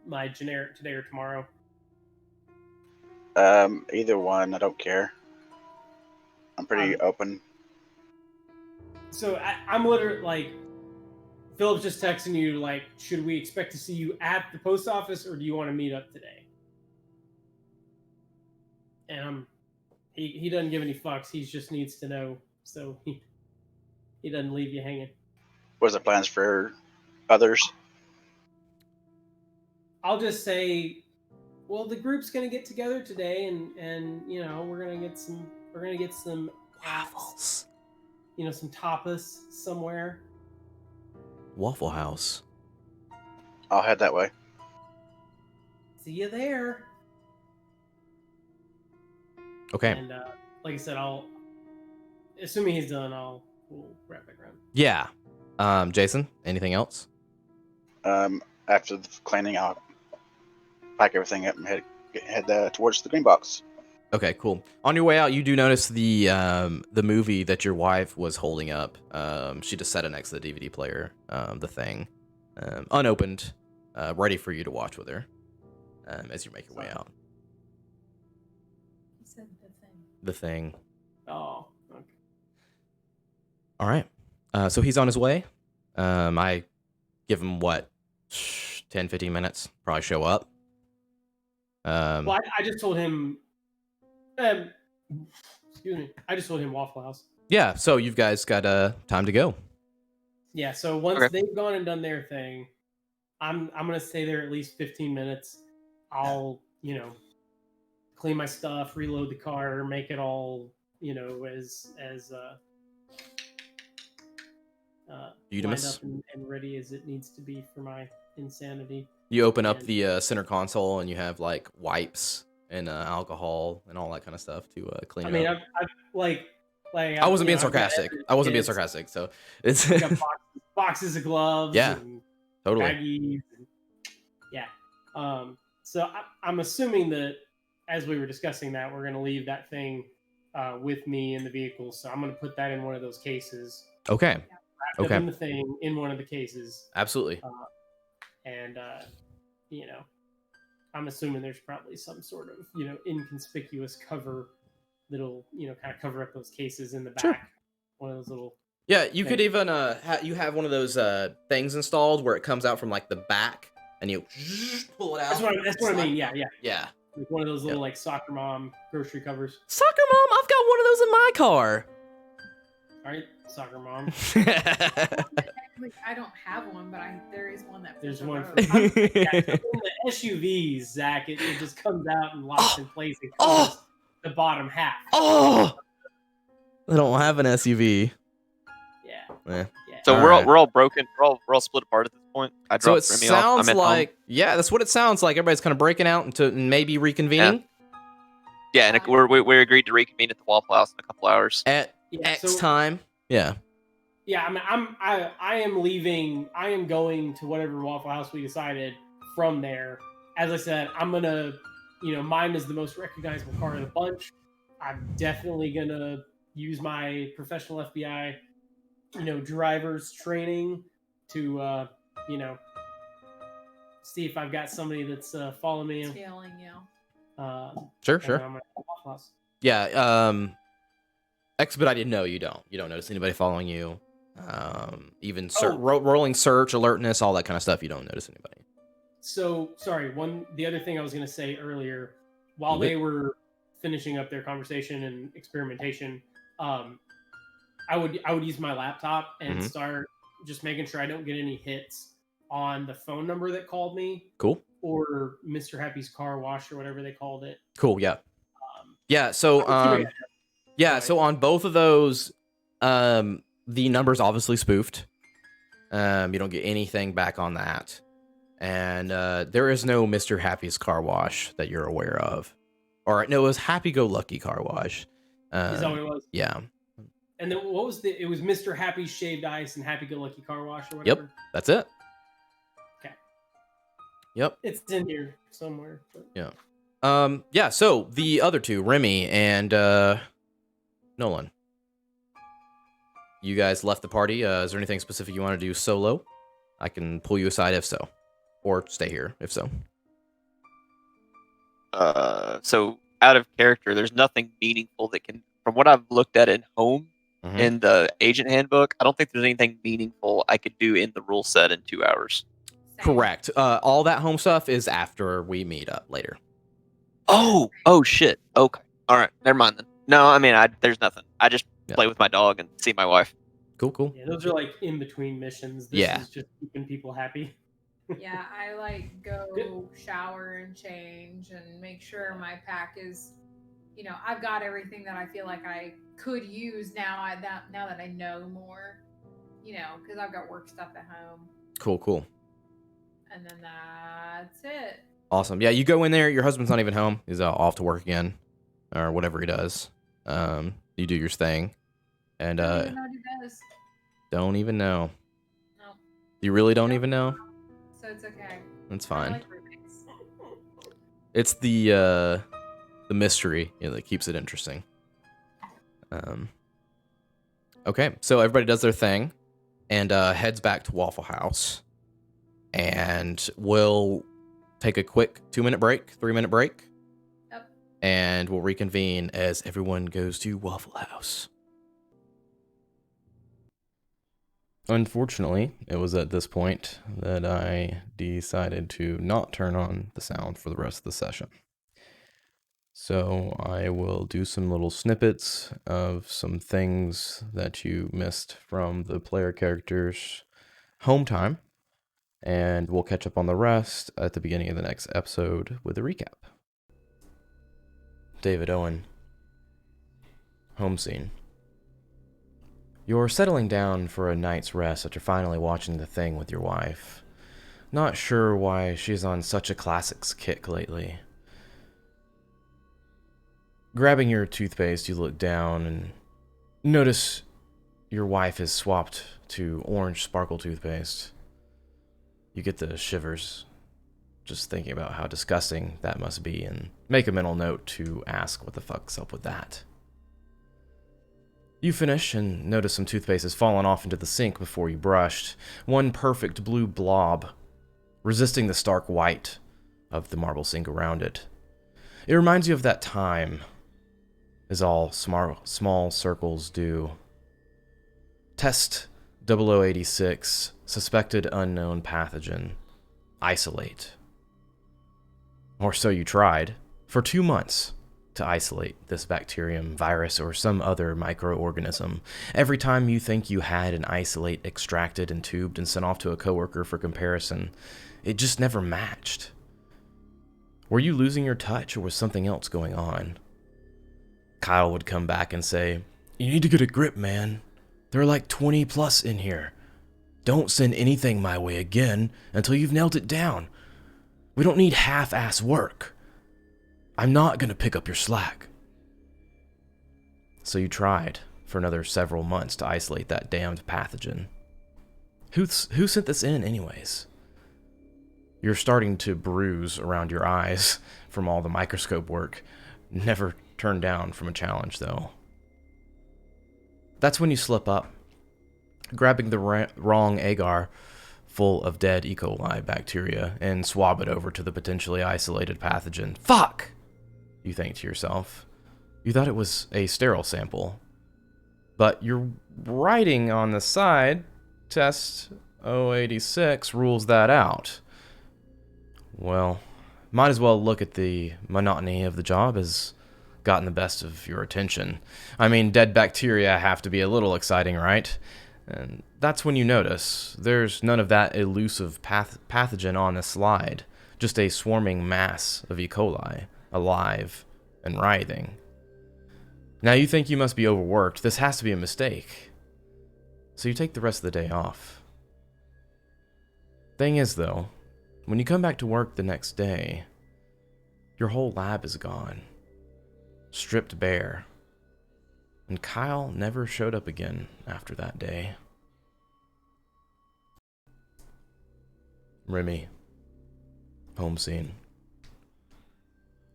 [SPEAKER 3] my generic today or tomorrow?
[SPEAKER 6] Either one, I don't care. I'm pretty open.
[SPEAKER 3] So I'm literally like, Philip's just texting you like, should we expect to see you at the post office or do you want to meet up today? And he doesn't give any fucks. He just needs to know, so he doesn't leave you hanging.
[SPEAKER 6] What are the plans for others?
[SPEAKER 3] I'll just say, well, the group's gonna get together today, and we're gonna get some
[SPEAKER 1] Waffles.
[SPEAKER 3] Some tapas somewhere.
[SPEAKER 5] Waffle House.
[SPEAKER 6] I'll head that way.
[SPEAKER 3] See you there.
[SPEAKER 5] Okay.
[SPEAKER 3] And like I said, assuming he's done, we'll wrap back around.
[SPEAKER 5] Yeah. Jason, anything else?
[SPEAKER 6] After the cleaning, I'll pack everything up and head towards the green box.
[SPEAKER 5] Okay, cool. On your way out, you do notice the movie that your wife was holding up. She just set it next to the DVD player. The Thing, unopened, ready for you to watch with her. As you make your way out.
[SPEAKER 4] He said the thing.
[SPEAKER 5] The Thing.
[SPEAKER 3] Oh, okay.
[SPEAKER 5] All right. So he's on his way. I give him 10, 15 minutes. Probably show up.
[SPEAKER 3] Well, I just told him. Excuse me. I just told him Waffle House.
[SPEAKER 5] Yeah, so you guys got time to go.
[SPEAKER 3] Yeah. So once
[SPEAKER 2] Okay.
[SPEAKER 3] they've gone and done their thing, I'm gonna stay there at least 15 minutes. I'll clean my stuff, reload the car, make it all lined
[SPEAKER 5] Eudemus?
[SPEAKER 3] up and ready as it needs to be for my insanity.
[SPEAKER 5] You open up
[SPEAKER 3] And-
[SPEAKER 5] the center console and you have like wipes and alcohol and all that kind of stuff to clean
[SPEAKER 3] I
[SPEAKER 5] it
[SPEAKER 3] mean,
[SPEAKER 5] up.
[SPEAKER 3] I've like
[SPEAKER 5] I wasn't being
[SPEAKER 3] I've got
[SPEAKER 5] sarcastic.
[SPEAKER 3] evidence
[SPEAKER 5] I wasn't being
[SPEAKER 3] kits,
[SPEAKER 5] sarcastic. So it's
[SPEAKER 3] I've got boxes of gloves.
[SPEAKER 5] Yeah,
[SPEAKER 3] and
[SPEAKER 5] totally.
[SPEAKER 3] baggies. And, yeah. So I'm assuming that as we were discussing that, we're going to leave that thing with me in the vehicle. So I'm going to put that in one of those cases.
[SPEAKER 5] Okay.
[SPEAKER 3] Wrapped up
[SPEAKER 5] Okay.
[SPEAKER 3] in the thing in one of the cases.
[SPEAKER 5] Absolutely.
[SPEAKER 3] And, I'm assuming there's probably some sort of, inconspicuous cover that'll, kind of cover up those cases in the back.
[SPEAKER 5] Sure.
[SPEAKER 3] One of those little.
[SPEAKER 5] Yeah, you could even you have one of those things installed where it comes out from like the back and you pull it out.
[SPEAKER 3] That's what I mean. Yeah.
[SPEAKER 5] Yeah.
[SPEAKER 3] Like one of those little like soccer mom grocery covers.
[SPEAKER 5] Soccer mom, I've got one of those in my car.
[SPEAKER 3] All right, soccer mom.
[SPEAKER 4] Like, I don't have one, but there is one that.
[SPEAKER 3] There's
[SPEAKER 4] fits
[SPEAKER 3] one.
[SPEAKER 4] the road.
[SPEAKER 3] For, in the SUVs, Zach, it just comes out and locks in place. It covers the bottom half.
[SPEAKER 5] Oh, I don't have an SUV.
[SPEAKER 3] Yeah.
[SPEAKER 2] So
[SPEAKER 5] All
[SPEAKER 2] we're
[SPEAKER 5] right.
[SPEAKER 2] all broken. We're all split apart at this point. I
[SPEAKER 5] So it
[SPEAKER 2] dropped Remy off.
[SPEAKER 5] sounds
[SPEAKER 2] I'm at home.
[SPEAKER 5] like that's what it sounds like. Everybody's kind of breaking out into maybe reconvening
[SPEAKER 2] Yeah, and we agreed to reconvene at the Waffle House in a couple hours.
[SPEAKER 5] at
[SPEAKER 3] Yeah,
[SPEAKER 5] X
[SPEAKER 3] so-
[SPEAKER 5] time. Yeah.
[SPEAKER 3] Yeah, I am leaving. I am going to whatever Waffle House we decided from there. As I said, I'm gonna, mine is the most recognizable car of the bunch. I'm definitely gonna use my professional FBI, driver's training to, see if I've got somebody that's following me.
[SPEAKER 4] Tailing you.
[SPEAKER 5] Sure.
[SPEAKER 3] and I'm gonna Waffle House.
[SPEAKER 5] Yeah. Expedited. No, you don't. You don't notice anybody following you. Even rolling search, alertness, all that kind of stuff. You don't notice anybody.
[SPEAKER 3] So sorry. The other thing I was going to say earlier, while they were finishing up their conversation and experimentation, I would use my laptop and start just making sure I don't get any hits on the phone number that called me.
[SPEAKER 5] Cool.
[SPEAKER 3] Or Mr. Happy's car wash or whatever they called it.
[SPEAKER 5] Cool. Yeah. Yeah. So So on both of those, the number's obviously spoofed. You don't get anything back on that. And there is no Mr. Happy's car wash that you're aware of. Or no, it was Happy Go Lucky car wash.
[SPEAKER 3] Is that what it was?
[SPEAKER 5] Yeah.
[SPEAKER 3] And then what was it was Mr. Happy's shaved ice and Happy Go Lucky car wash or whatever?
[SPEAKER 5] Yep. That's it.
[SPEAKER 3] Okay.
[SPEAKER 5] Yep.
[SPEAKER 3] It's in here somewhere. But...
[SPEAKER 5] Yeah. Yeah, so the other two, Remy and Nolan. You guys left the party. Is there anything specific you want to do solo? I can pull you aside if so. Or stay here if so.
[SPEAKER 2] So out of character, there's nothing meaningful that can, from what I've looked at in home
[SPEAKER 5] Mhm.
[SPEAKER 2] in the agent handbook, I don't think there's anything meaningful I could do in the rule set in 2 hours.
[SPEAKER 4] Same.
[SPEAKER 5] Correct. All that home stuff is after we meet up later.
[SPEAKER 2] Oh shit. Okay. All right. Never mind then. No, I mean, there's nothing. I just play with my dog and see my wife.
[SPEAKER 5] Cool.
[SPEAKER 3] Yeah, those are like in between missions. This
[SPEAKER 5] Yeah.
[SPEAKER 3] is just keeping people happy.
[SPEAKER 4] Yeah, I go shower and change and make sure my pack is, I've got everything that I feel like I could use now. Now that I know more, because I've got work stuff at home,
[SPEAKER 5] Cool.
[SPEAKER 4] and then that's it.
[SPEAKER 5] Awesome. Yeah, you go in there. Your husband's not even home. He's off to work again, or whatever he does. You do your thing, and
[SPEAKER 4] I don't even know what he does.
[SPEAKER 5] don't even know.
[SPEAKER 4] No,
[SPEAKER 5] You really don't even know.
[SPEAKER 4] so it's okay.
[SPEAKER 5] That's
[SPEAKER 4] I
[SPEAKER 5] fine.
[SPEAKER 4] like roommates.
[SPEAKER 5] It's the mystery that keeps it interesting. Okay, so everybody does their thing and heads back to Waffle House, and we'll take a quick 2-minute break, 3-minute break.
[SPEAKER 4] Yep.
[SPEAKER 5] And we'll reconvene as everyone goes to Waffle House. Unfortunately, it was at this point that I decided to not turn on the sound for the rest of the session. So I will do some little snippets of some things that you missed from the player character's home time, and we'll catch up on the rest at the beginning of the next episode with a recap. David Owen. Home scene. You're settling down for a night's rest after finally watching The Thing with your wife. Not sure why she's on such a classics kick lately. Grabbing your toothpaste, you look down and notice your wife has swapped to orange sparkle toothpaste. You get the shivers just thinking about how disgusting that must be, and make a mental note to ask what the fuck's up with that. You finish and notice some toothpaste has fallen off into the sink before you brushed. One perfect blue blob, resisting the stark white of the marble sink around it. It reminds you of that time, as all small circles do. Test 0086, suspected unknown pathogen. Isolate. Or so you tried, for 2 months, to isolate this bacterium, virus, or some other microorganism. Every time you think you had an isolate extracted and tubed and sent off to a coworker for comparison, it just never matched. Were you losing your touch, or was something else going on? Kyle would come back and say, "You need to get a grip, man. There are like 20 plus in here. Don't send anything my way again until you've nailed it down. We don't need half-ass work. I'm not going to pick up your slack." So you tried for another several months to isolate that damned pathogen. Who sent this in anyways? You're starting to bruise around your eyes from all the microscope work. Never turned down from a challenge, though. That's when you slip up, grabbing the wrong agar full of dead E. coli bacteria and swab it over to the potentially isolated pathogen. Fuck! You think to yourself. You thought it was a sterile sample. But your writing on the side, test 086, rules that out. Well, might as well look at the monotony of the job as gotten the best of your attention. I mean, dead bacteria have to be a little exciting, right? And that's when you notice there's none of that elusive pathogen on the slide, just a swarming mass of E. coli, alive and writhing. Now you think you must be overworked. This has to be a mistake. So you take the rest of the day off. Thing is, though, when you come back to work the next day, your whole lab is gone, stripped bare. And Kyle never showed up again after that day. Remy. Home scene.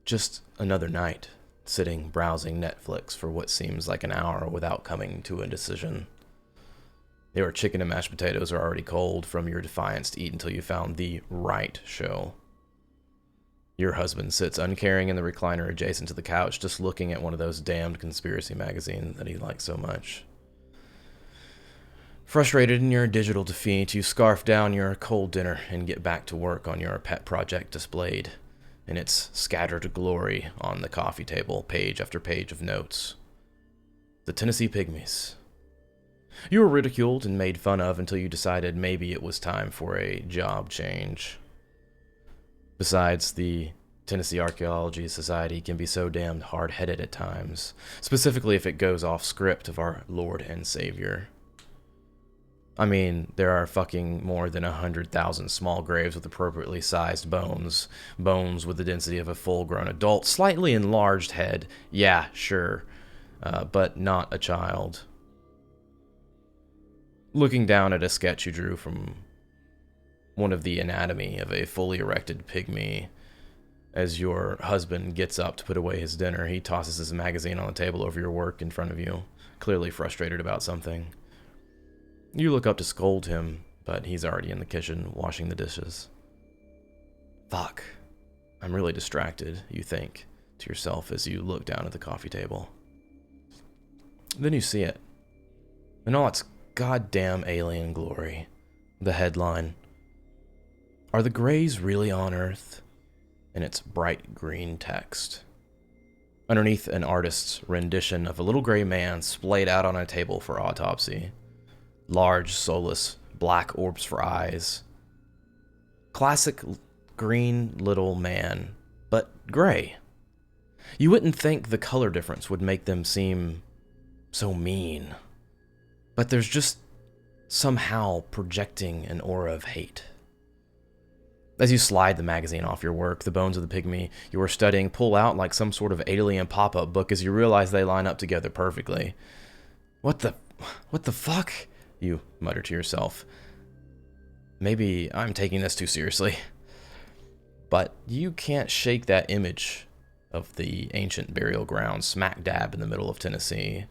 [SPEAKER 5] Just another night, sitting browsing Netflix for what seems like an hour without coming to a decision. Your chicken and mashed potatoes are already cold from your defiance to eat until you found the right show. Your husband sits uncaring in the recliner adjacent to the couch, just looking at one of those damned conspiracy magazines that he likes so much. Frustrated in your digital defeat, you scarf down your cold dinner and get back to work on your pet project displayed in its scattered glory on the coffee table, page after page of notes. The Tennessee Pygmies. You were ridiculed and made fun of until you decided maybe it was time for a job change. Besides, the Tennessee Archaeology Society can be so damned hard-headed at times, specifically if it goes off script of our Lord and Savior. I mean, there are fucking more than 100,000 small graves with appropriately sized bones with the density of a full-grown adult, slightly enlarged head, yeah, sure, but not a child. Looking down at a sketch you drew from one of the anatomy of a fully erected pygmy, as your husband gets up to put away his dinner, he tosses his magazine on the table over your work in front of you, clearly frustrated about something. You look up to scold him, but he's already in the kitchen washing the dishes. Fuck, I'm really distracted, you think to yourself as you look down at the coffee table. Then you see it, in all its goddamn alien glory. The headline, "Are the Greys really on Earth?" in its bright green text. underneath an artist's rendition of a little gray man splayed out on a table for autopsy. Large, soulless, black orbs for eyes. Classic green little man, but gray. You wouldn't think the color difference would make them seem so mean, but there's just somehow projecting an aura of hate. As you slide the magazine off your work, the bones of the pygmy you were studying pull out like some sort of alien pop-up book as you realize they line up together perfectly. What the fuck? You mutter to yourself. Maybe I'm taking this too seriously. But you can't shake that image of the ancient burial ground smack dab in the middle of Tennessee.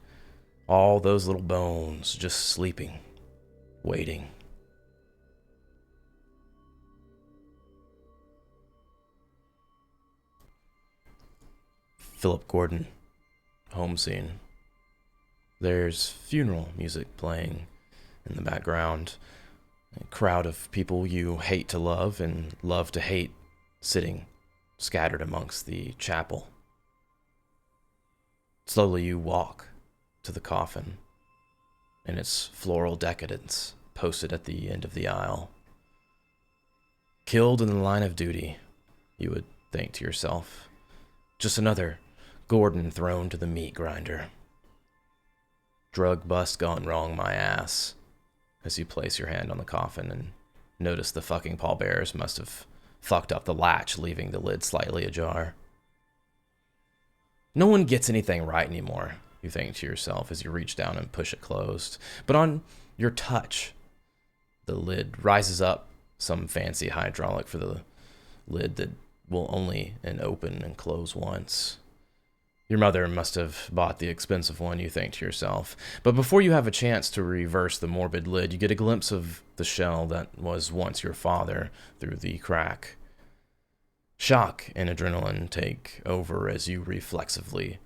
[SPEAKER 5] All those little bones just sleeping, waiting. Philip Gordon, home scene. There's funeral music playing in the background. A crowd of people you hate to love and love to hate sitting scattered amongst the chapel. Slowly you walk to the coffin and its floral decadence posted at the end of the aisle. Killed in the line of duty, you would think to yourself. Just another Gordon thrown to the meat grinder. Drug bust gone wrong my ass, as you place your hand on the coffin and notice the fucking pallbearers must have fucked up the latch, leaving the lid slightly ajar. No one gets anything right anymore, you think to yourself as you reach down and push it closed. But on your touch, the lid rises up, some fancy hydraulic for the lid that will only open and close once. Your mother must have bought the expensive one, you think to yourself. But before you have a chance to reverse the morbid lid, you get a glimpse of the shell that was once your father through the crack. Shock and adrenaline take over as you reflexively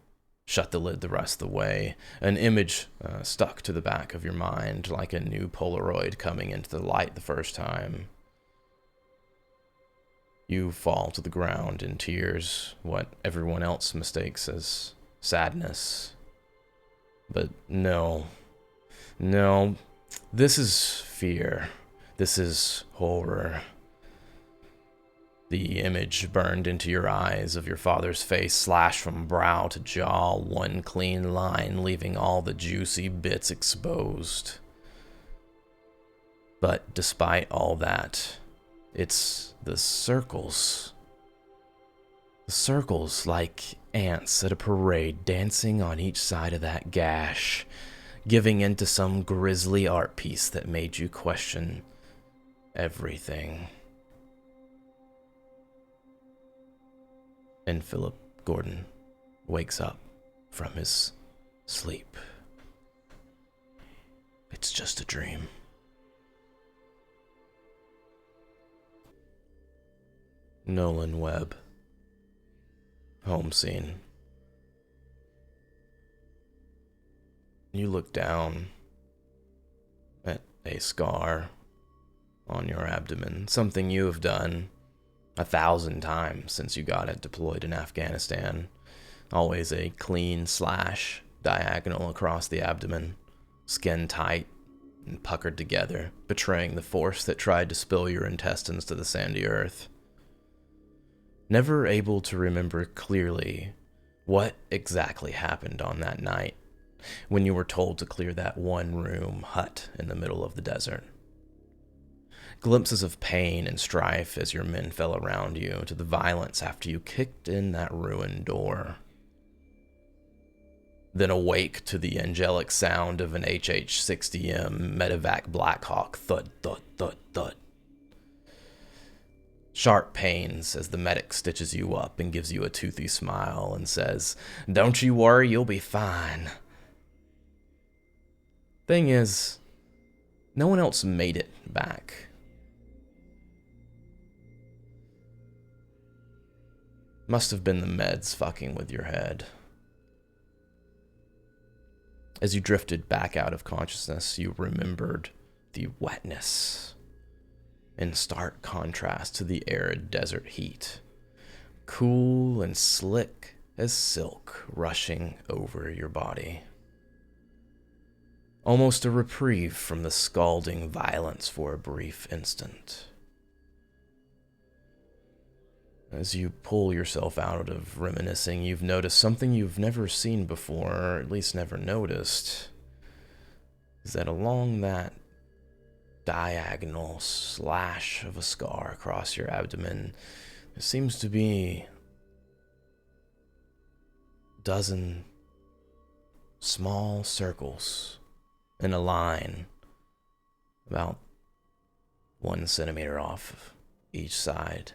[SPEAKER 5] shut the lid the rest of the way. An image stuck to the back of your mind like a new Polaroid coming into the light the first time. You fall to the ground in tears, what everyone else mistakes as sadness. But no, this is fear. This is horror. The image burned into your eyes of your father's face slashed from brow to jaw, one clean line, leaving all the juicy bits exposed. But despite all that, it's the circles. The circles like ants at a parade dancing on each side of that gash, giving into some grisly art piece that made you question everything. And Philip Gordon wakes up from his sleep. It's just a dream. Nolan Webb. Home scene. You look down at a scar on your abdomen, something you have done 1,000 times since you got it deployed in Afghanistan. Always a clean slash diagonal across the abdomen, skin tight and puckered together, betraying the force that tried to spill your intestines to the sandy earth. Never able to remember clearly what exactly happened on that night when you were told to clear that one-room hut in the middle of the desert. Glimpses of pain and strife as your men fell around you, to the violence after you kicked in that ruined door. Then awake to the angelic sound of an HH-60M Medevac Blackhawk thud, thud, thud, thud. Sharp pains as the medic stitches you up and gives you a toothy smile and says, "Don't you worry, you'll be fine." Thing is, no one else made it back. Must have been the meds fucking with your head. As you drifted back out of consciousness, you remembered the wetness, in stark contrast to the arid desert heat. Cool and slick as silk rushing over your body. Almost a reprieve from the scalding violence for a brief instant. As you pull yourself out of reminiscing, you've noticed something you've never seen before, or at least never noticed, is that along that diagonal slash of a scar across your abdomen, there seems to be a dozen small circles in a line about 1 centimeter off each side.